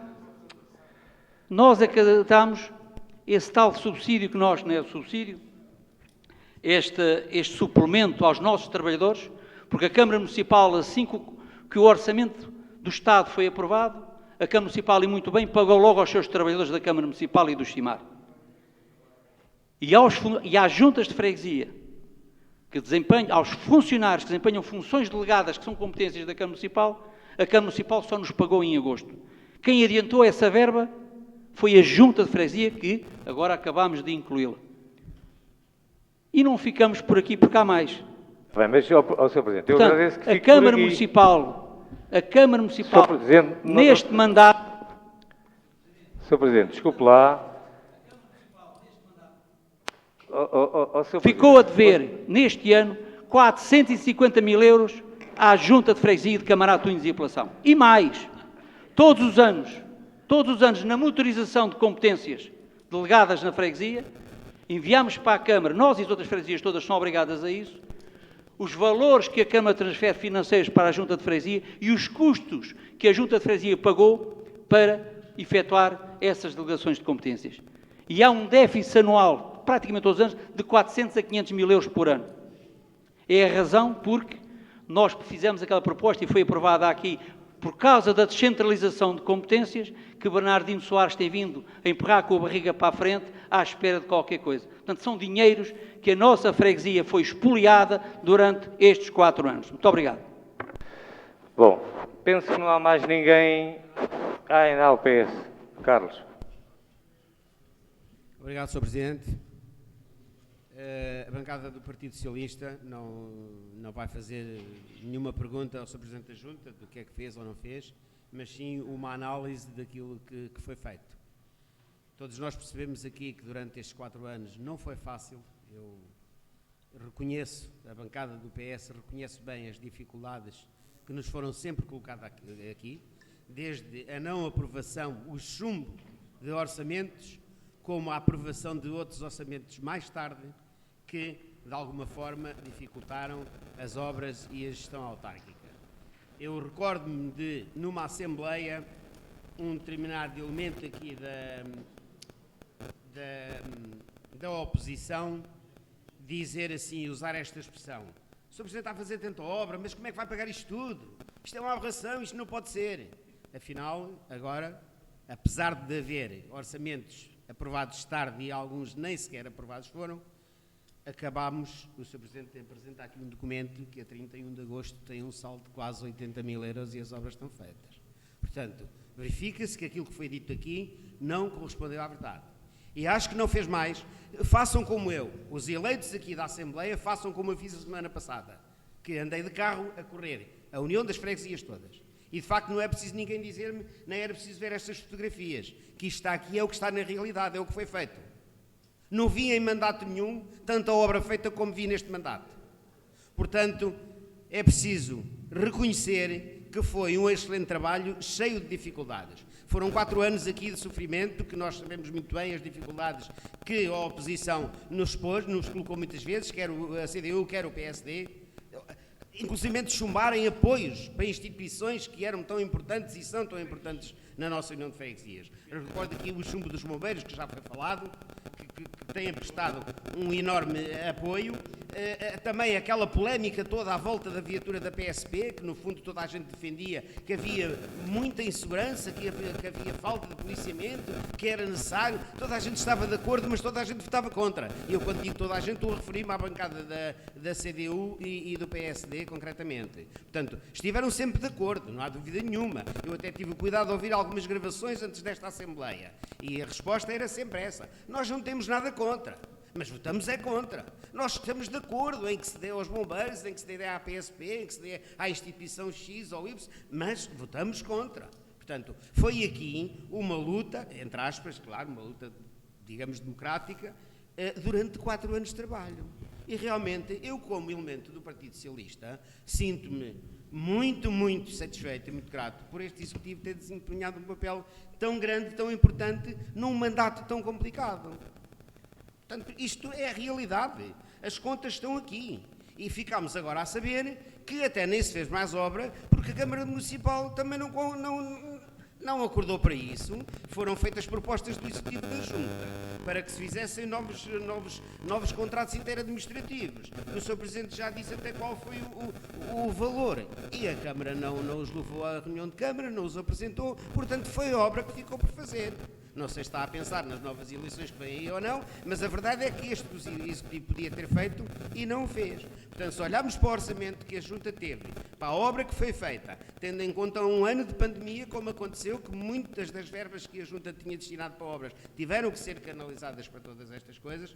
Nós acatamos esse tal subsídio que nós, não é subsídio, este suplemento aos nossos trabalhadores, porque a Câmara Municipal, assim que o orçamento do Estado foi aprovado, a Câmara Municipal, e muito bem, pagou logo aos seus trabalhadores da Câmara Municipal e do CIMAR. E às juntas de freguesia, aos funcionários que desempenham funções delegadas, que são competências da Câmara Municipal, a Câmara Municipal só nos pagou em agosto. Quem adiantou essa verba foi a junta de freguesia, que agora acabámos de incluí-la. E não ficamos por aqui, porque há mais. Bem, mas, ao Sr. Presidente, eu Portanto, agradeço que a fique Câmara por aqui. Municipal, Sr. Presidente, neste mandato... Sr. Presidente, desculpe lá. Ficou a dever, neste ano, 450 mil euros à Junta de Freguesia de Camará, Tunes e Apelação. E mais, todos os anos, na motorização de competências delegadas na freguesia, enviamos para a Câmara, nós e as outras freguesias todas são obrigadas a isso, os valores que a Câmara transfere financeiros para a Junta de Freguesia e os custos que a Junta de Freguesia pagou para efetuar essas delegações de competências. E há um déficit anual, praticamente todos os anos, de 400 a 500 mil euros por ano. É a razão porque nós fizemos aquela proposta e foi aprovada aqui por causa da descentralização de competências que Bernardino Soares tem vindo a empurrar com a barriga para a frente à espera de qualquer coisa. Portanto, são dinheiros que a nossa freguesia foi espoliada durante estes 4 anos. Muito obrigado. Bom, penso que não há mais ninguém... ainda há o PS. Carlos. Obrigado, Sr. Presidente. A bancada do Partido Socialista não vai fazer nenhuma pergunta ao Sr. Presidente da Junta do que é que fez ou não fez, mas sim uma análise daquilo que foi feito. Todos nós percebemos aqui que durante estes 4 anos não foi fácil. Eu reconheço, a bancada do PS reconhece bem as dificuldades que nos foram sempre colocadas aqui, desde a não aprovação, o chumbo de orçamentos, como a aprovação de outros orçamentos mais tarde, que, de alguma forma, dificultaram as obras e a gestão autárquica. Eu recordo-me de, numa Assembleia, um determinado elemento aqui da oposição dizer assim, usar esta expressão: o Sr. Presidente está a fazer tanta obra, mas como é que vai pagar isto tudo? Isto é uma aberração, isto não pode ser. Afinal, agora, apesar de haver orçamentos aprovados tarde e alguns nem sequer aprovados foram, acabámos, o Sr. Presidente tem apresentado aqui um documento que a 31 de agosto tem um saldo de quase 80 mil euros e as obras estão feitas. Portanto, verifica-se que aquilo que foi dito aqui não correspondeu à verdade. E acho que não fez mais. Façam como eu, os eleitos aqui da Assembleia, façam como eu fiz a semana passada, que andei de carro a correr a união das freguesias todas. E, de facto, não é preciso ninguém dizer-me, nem era preciso ver estas fotografias, que isto está aqui é o que está na realidade, é o que foi feito. Não vi em mandato nenhum tanta obra feita como vi neste mandato. Portanto, é preciso reconhecer que foi um excelente trabalho, cheio de dificuldades. Foram 4 anos aqui de sofrimento, que nós sabemos muito bem as dificuldades que a oposição nos colocou muitas vezes, quer a CDU, quer o PSD, inclusive de chumbarem apoios para instituições que eram tão importantes e são tão importantes na nossa União de Freguesias. Eu recordo aqui o chumbo dos bombeiros, que já foi falado, que têm prestado um enorme apoio. Também aquela polémica toda à volta da viatura da PSP, que no fundo toda a gente defendia que havia muita insegurança, que havia falta de policiamento, que era necessário. Toda a gente estava de acordo, mas toda a gente votava contra. E eu, quando digo toda a gente, estou a referir-me à bancada da CDU e do PSD, concretamente. Portanto, estiveram sempre de acordo, não há dúvida nenhuma. Eu até tive o cuidado de ouvir algumas gravações antes desta Assembleia. E a resposta era sempre essa. Nós não temos nada contra, mas votamos é contra. Nós estamos de acordo em que se dê aos bombeiros, em que se dê à PSP, em que se dê à instituição X ou Y, mas votamos contra. Portanto, foi aqui uma luta, entre aspas, claro, uma luta, digamos, democrática, durante 4 anos de trabalho. E realmente, eu como elemento do Partido Socialista, sinto-me muito satisfeito e muito grato por este Executivo ter desempenhado um papel tão grande, tão importante, num mandato tão complicado. Portanto, isto é a realidade. As contas estão aqui. E ficámos agora a saber que até nem se fez mais obra, porque a Câmara Municipal também não acordou para isso, foram feitas propostas do Executivo da Junta para que se fizessem novos contratos interadministrativos. O Sr. Presidente já disse até qual foi o valor. E a Câmara não os levou à reunião de Câmara, não os apresentou, portanto foi obra que ficou por fazer. Não sei se está a pensar nas novas eleições que vêm aí ou não, mas a verdade é que este Executivo podia ter feito e não o fez. Portanto, se olharmos para o orçamento que a Junta teve, para a obra que foi feita, tendo em conta um ano de pandemia, como aconteceu, que muitas das verbas que a Junta tinha destinado para obras tiveram que ser canalizadas para todas estas coisas,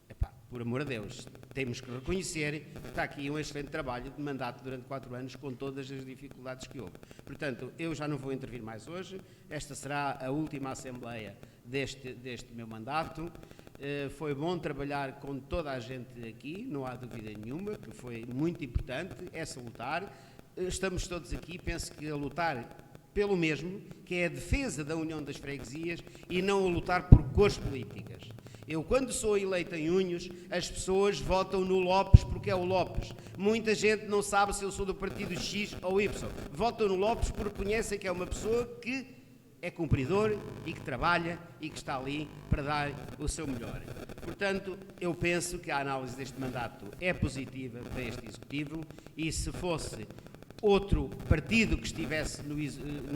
epá, por amor de Deus, temos que reconhecer que está aqui um excelente trabalho de mandato durante 4 anos, com todas as dificuldades que houve. Portanto, eu já não vou intervir mais hoje, esta será a última Assembleia deste meu mandato. Foi bom trabalhar com toda a gente aqui, não há dúvida nenhuma, que foi muito importante, é salutar. Estamos todos aqui, penso que a lutar pelo mesmo, que é a defesa da União das Freguesias e não a lutar por cores políticas. Eu, quando sou eleito em Unhos, as pessoas votam no Lopes porque é o Lopes. Muita gente não sabe se eu sou do partido X ou Y. Votam no Lopes porque conhecem que é uma pessoa que é cumpridor e que trabalha e que está ali para dar o seu melhor. Portanto, eu penso que a análise deste mandato é positiva para este Executivo e se fosse outro partido que estivesse no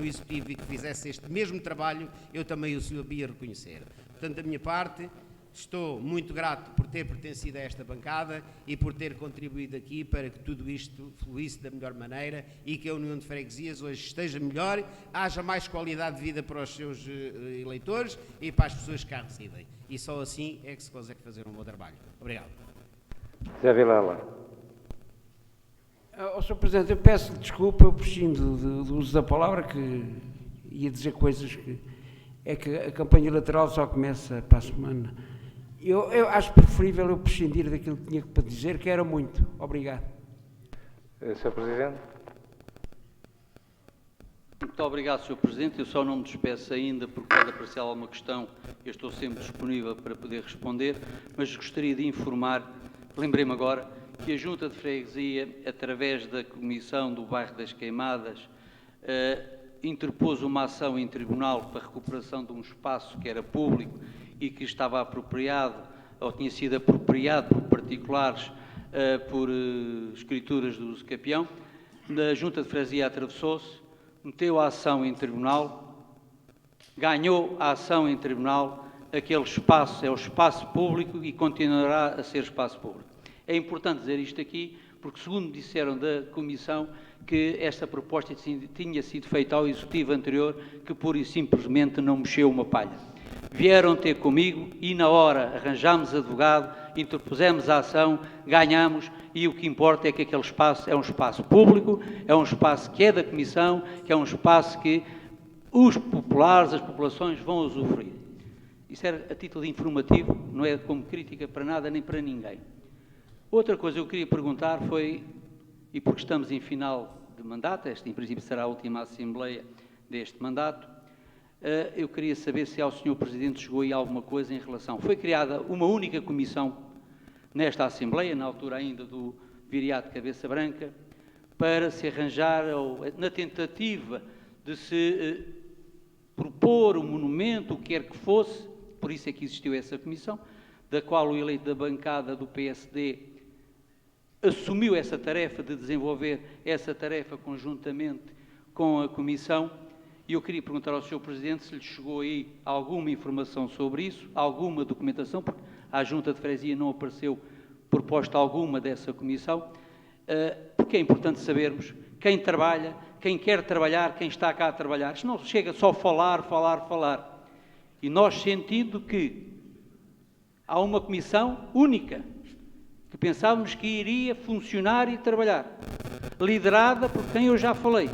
Executivo e que fizesse este mesmo trabalho, eu também o sabia reconhecer. Portanto, da minha parte, estou muito grato por ter pertencido a esta bancada e por ter contribuído aqui para que tudo isto fluísse da melhor maneira e que a União de Freguesias hoje esteja melhor, haja mais qualidade de vida para os seus eleitores e para as pessoas que cá residem. E só assim é que se consegue fazer um bom trabalho. Obrigado. Zé Vilela. Sr. Presidente, eu peço desculpa, eu prescindo do uso da palavra, que ia dizer coisas que... É que a campanha eleitoral só começa para a semana. Eu acho preferível eu prescindir daquilo que tinha para dizer, que era muito. Obrigado. Sr. Presidente. Muito obrigado, Sr. Presidente. Eu só não me despeço ainda, porque pode aparecer alguma questão. Eu estou sempre disponível para poder responder, mas gostaria de informar, lembrei-me agora, que a Junta de Freguesia, através da Comissão do Bairro das Queimadas, interpôs uma ação em tribunal para a recuperação de um espaço que era público e que estava apropriado, ou tinha sido apropriado por particulares por escrituras do Capião. A Junta de Freguesia atravessou-se, meteu a ação em tribunal, ganhou a ação em tribunal, aquele espaço é o espaço público e continuará a ser espaço público. É importante dizer isto aqui, porque segundo disseram da Comissão, que esta proposta tinha sido feita ao Executivo anterior, que pura e simplesmente não mexeu uma palha. Vieram ter comigo e na hora arranjámos advogado, interpusemos a ação, ganhamos e o que importa é que aquele espaço é um espaço público, é um espaço que é da Comissão, que é um espaço que os populares, as populações vão usufruir. Isso era a título informativo, não é como crítica para nada nem para ninguém. Outra coisa que eu queria perguntar foi, e porque estamos em final de mandato, esta em princípio será a última Assembleia deste mandato, eu queria saber se ao Sr. Presidente chegou aí alguma coisa em relação... Foi criada uma única comissão nesta Assembleia, na altura ainda do Viriato Cabeça Branca, para se arranjar, ou, na tentativa de se propor um monumento, o que quer que fosse, por isso é que existiu essa comissão, da qual o eleito da bancada do PSD assumiu essa tarefa de desenvolver essa tarefa conjuntamente com a Comissão, e eu queria perguntar ao Sr. Presidente se lhe chegou aí alguma informação sobre isso, alguma documentação, porque à Junta de Freguesia não apareceu proposta alguma dessa Comissão, porque é importante sabermos quem trabalha, quem quer trabalhar, quem está cá a trabalhar. Isto não chega só falar. E nós sentindo que há uma comissão única, que pensávamos que iria funcionar e trabalhar, liderada por quem eu já falei,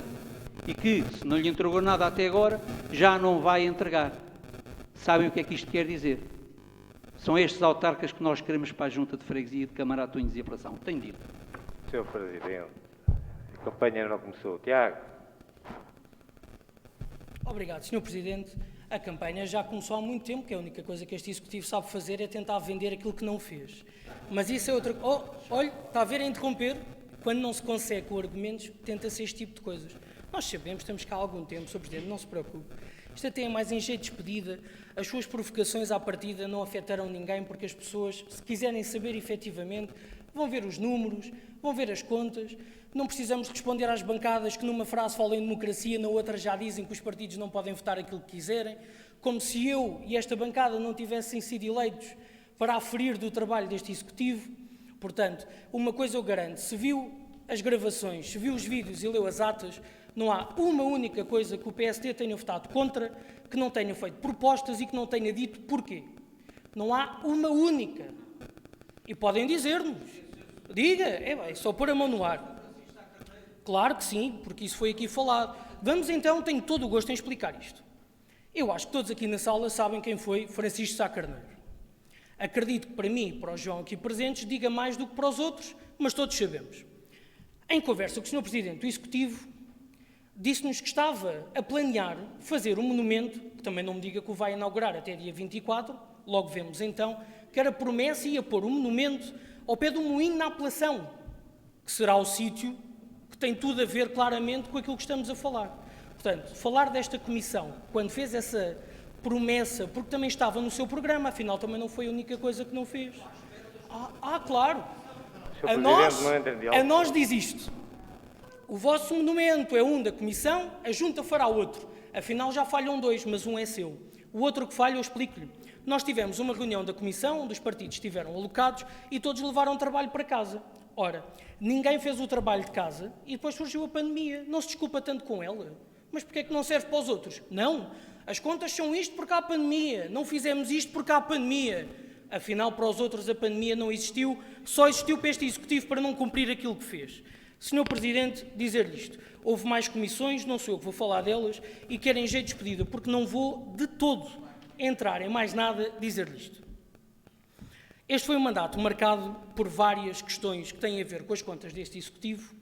e que, se não lhe entregou nada até agora, já não vai entregar. Sabem o que é que isto quer dizer? São estes autarcas que nós queremos para a Junta de Freguesia de Camarate, Unhos e Apelação. Tenho dito. Sr. Presidente, a campanha não começou. Tiago. Obrigado, Sr. Presidente. A campanha já começou há muito tempo, que a única coisa que este Executivo sabe fazer é tentar vender aquilo que não fez. Mas isso é outra... olha, está a ver a interromper? Quando não se consegue com argumentos, tenta-se este tipo de coisas. Nós sabemos, estamos cá há algum tempo, Sr. Presidente, não se preocupe. Isto até é mais em jeito de despedida. As suas provocações à partida não afetarão ninguém, porque as pessoas, se quiserem saber efetivamente, vão ver os números, vão ver as contas. Não precisamos responder às bancadas que numa frase falam em democracia, na outra já dizem que os partidos não podem votar aquilo que quiserem, como se eu e esta bancada não tivessem sido eleitos para aferir do trabalho deste Executivo. Portanto, uma coisa eu garanto, se viu as gravações, se viu os vídeos e leu as atas, não há uma única coisa que o PSD tenha votado contra, que não tenha feito propostas e que não tenha dito porquê. Não há uma única. E podem dizer-nos. Diga, é só pôr a mão no ar. Claro que sim, porque isso foi aqui falado. Vamos então, tenho todo o gosto em explicar isto. Eu acho que todos aqui na sala sabem quem foi Francisco Sá Carneiro. Acredito que para mim e para o João aqui presentes diga mais do que para os outros, mas todos sabemos. Em conversa com o Sr. Presidente do Executivo, disse-nos que estava a planear fazer um monumento, que também não me diga que o vai inaugurar até dia 24, logo vemos então, que era promessa e ia pôr um monumento ao pé do Moinho na Apelação, que será o sítio que tem tudo a ver claramente com aquilo que estamos a falar. Portanto, falar desta comissão, quando fez essa promessa, porque também estava no seu programa, afinal também não foi a única coisa que não fez. Claro. A nós diz isto. O vosso monumento é um da comissão, a junta fará outro. Afinal já falham dois, mas um é seu. O outro que falha eu explico-lhe. Nós tivemos uma reunião da comissão, onde os partidos estiveram alocados e todos levaram o trabalho para casa. Ora, ninguém fez o trabalho de casa e depois surgiu a pandemia. Não se desculpa tanto com ela. Mas porquê é que não serve para os outros? Não. As contas são isto porque há pandemia. Não fizemos isto porque há pandemia. Afinal, para os outros a pandemia não existiu. Só existiu para este Executivo para não cumprir aquilo que fez. Sr. Presidente, dizer-lhe isto. Houve mais comissões, não sou eu que vou falar delas, e querem jeito de despedida, porque não vou de todo entrar em mais nada dizer-lhe isto. Este foi um mandato marcado por várias questões que têm a ver com as contas deste Executivo,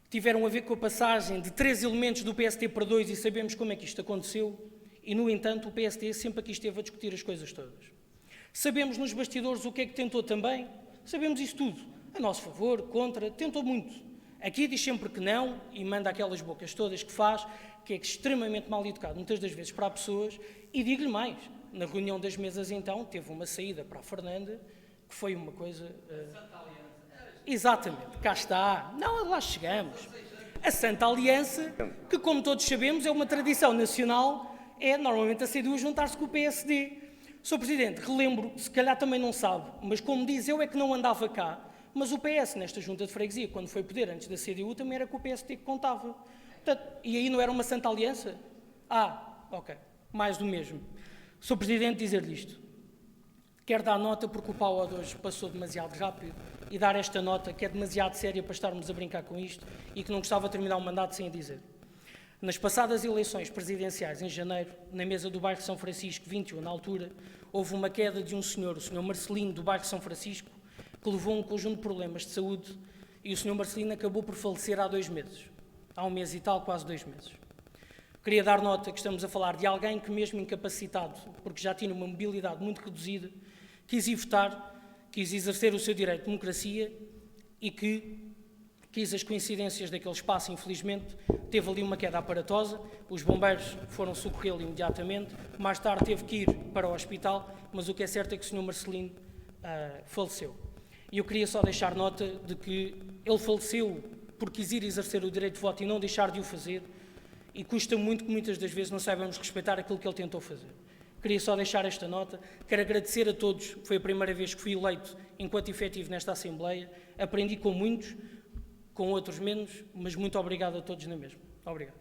tiveram a ver com a passagem de 3 elementos do PSD para 2 e sabemos como é que isto aconteceu, e, no entanto, o PSD sempre aqui esteve a discutir as coisas todas. Sabemos nos bastidores o que é que tentou também, sabemos isso tudo, a nosso favor, contra, tentou muito. Aqui diz sempre que não e manda aquelas bocas todas que faz, que é extremamente mal educado, muitas das vezes para pessoas, e digo-lhe mais, na reunião das mesas então, teve uma saída para a Fernanda, que foi uma coisa... Exatamente, cá está. Não, lá chegamos. A Santa Aliança, que como todos sabemos é uma tradição nacional, é normalmente a CDU juntar-se com o PSD. Sr. Presidente, relembro, se calhar também não sabe, mas como diz, eu é que não andava cá, mas o PS nesta junta de freguesia, quando foi poder antes da CDU, também era com o PSD que contava. Portanto, e aí não era uma Santa Aliança? Ok, mais do mesmo. Sr. Presidente, dizer-lhe isto. Quero dar nota porque o pau de hoje passou demasiado rápido e dar esta nota que é demasiado séria para estarmos a brincar com isto e que não gostava de terminar o mandato sem a dizer. Nas passadas eleições presidenciais, em janeiro, na mesa do bairro de São Francisco, 21, na altura, houve uma queda de um senhor, o Sr. Marcelino, do bairro de São Francisco, que levou um conjunto de problemas de saúde e o Sr. Marcelino acabou por falecer há 2 meses. Há 1 mês e tal, quase 2 meses. Queria dar nota que estamos a falar de alguém que, mesmo incapacitado, porque já tinha uma mobilidade muito reduzida, quis ir votar, quis exercer o seu direito de democracia e que quis as coincidências daquele espaço, infelizmente, teve ali uma queda aparatosa, os bombeiros foram socorrê-lo imediatamente, mais tarde teve que ir para o hospital, mas o que é certo é que o Sr. Marcelino faleceu. E eu queria só deixar nota de que ele faleceu por quis ir exercer o direito de voto e não deixar de o fazer, e custa muito que muitas das vezes não saibamos respeitar aquilo que ele tentou fazer. Queria só deixar esta nota, quero agradecer a todos, foi a primeira vez que fui eleito enquanto efetivo nesta Assembleia, aprendi com muitos, com outros menos, mas muito obrigado a todos na mesma. Obrigado.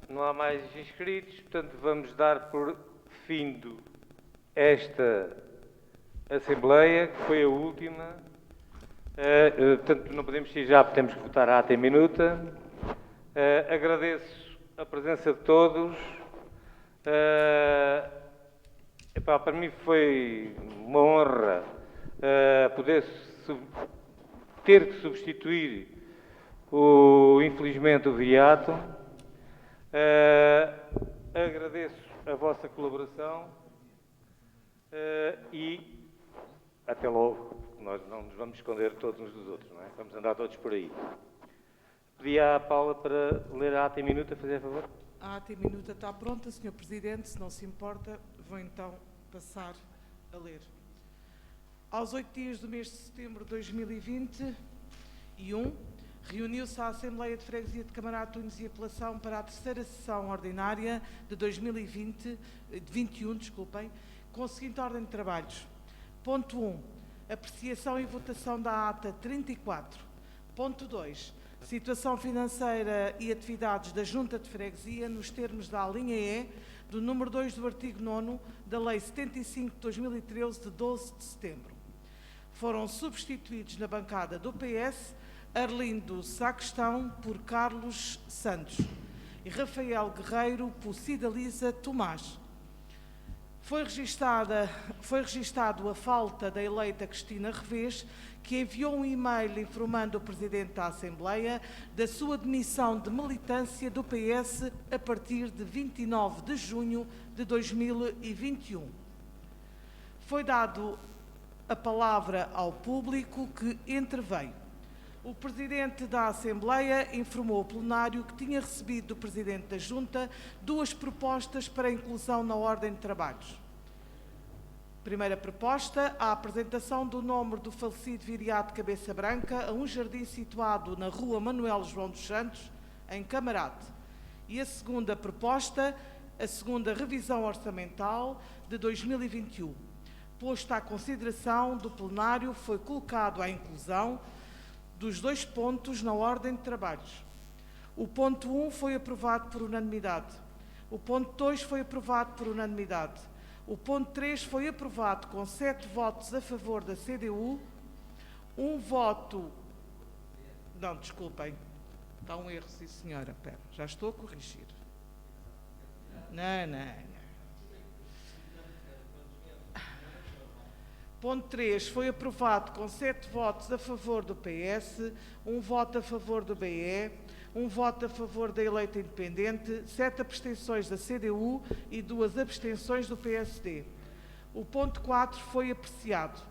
Não há mais inscritos, portanto vamos dar por findo esta Assembleia, que foi a última. Portanto, não podemos ir já, porque temos que votar à ata em minuta. Agradeço a presença de todos. Para mim foi uma honra poder ter que substituir infelizmente o Viriato. Agradeço a vossa colaboração e até logo. nós não nos vamos esconder todos uns dos outros, não é? Vamos andar todos por aí. Pedia à Paula para ler a ata em minuta, fazer favor. A ata em minuta está pronta, Sr. Presidente, se não se importa, vou então passar a ler. Aos 8 dias do mês de setembro de 2021, reuniu-se a Assembleia de Freguesia de Camarate, Tunes e Apelação para a terceira sessão ordinária de 2021, com a seguinte ordem de trabalhos. Ponto 1. Apreciação e votação da ata 34. Ponto 2. Situação financeira e atividades da Junta de Freguesia nos termos da alínea E do número 2 do artigo 9º da Lei 75 de 2013 de 12 de setembro. Foram substituídos na bancada do PS Arlindo Sacristão por Carlos Santos e Rafael Guerreiro por Cidalisa Tomás. Foi registado a falta da eleita Cristina Revés, que enviou um e-mail informando o Presidente da Assembleia da sua demissão de militância do PS a partir de 29 de junho de 2021. Foi dado a palavra ao público que interveio. O Presidente da Assembleia informou o plenário que tinha recebido do Presidente da Junta 2 propostas para inclusão na ordem de trabalhos. Primeira proposta, a apresentação do nome do falecido viriato Cabeça Branca a um jardim situado na rua Manuel João dos Santos, em Camarate. E a segunda proposta, a segunda revisão orçamental de 2021. Posto à consideração do plenário, foi colocado à inclusão dos 2 pontos na ordem de trabalhos. O ponto 1 foi aprovado por unanimidade. O ponto 2 foi aprovado por unanimidade. O ponto 3 foi aprovado com 7 votos a favor da CDU, 1 voto... Não, desculpem. Está um erro, sim senhora. Espera, já estou a corrigir. Não. Ponto 3 foi aprovado com 7 votos a favor do PS, 1 voto a favor do BE, 1 voto a favor da eleita independente, 7 abstenções da CDU e 2 abstenções do PSD. O ponto 4 foi apreciado.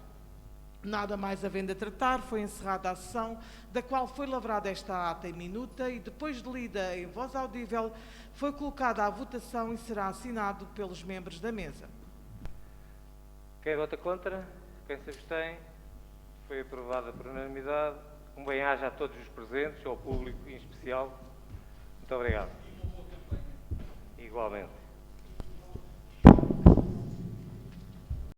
Nada mais havendo a tratar, foi encerrada a sessão, da qual foi lavrada esta ata em minuta e, depois de lida em voz audível, foi colocada à votação e será assinado pelos membros da mesa. Quem vota contra? Quem se abstém? Foi aprovada por unanimidade. Um bem-aja a todos os presentes, ao público em especial. Muito obrigado. Igualmente.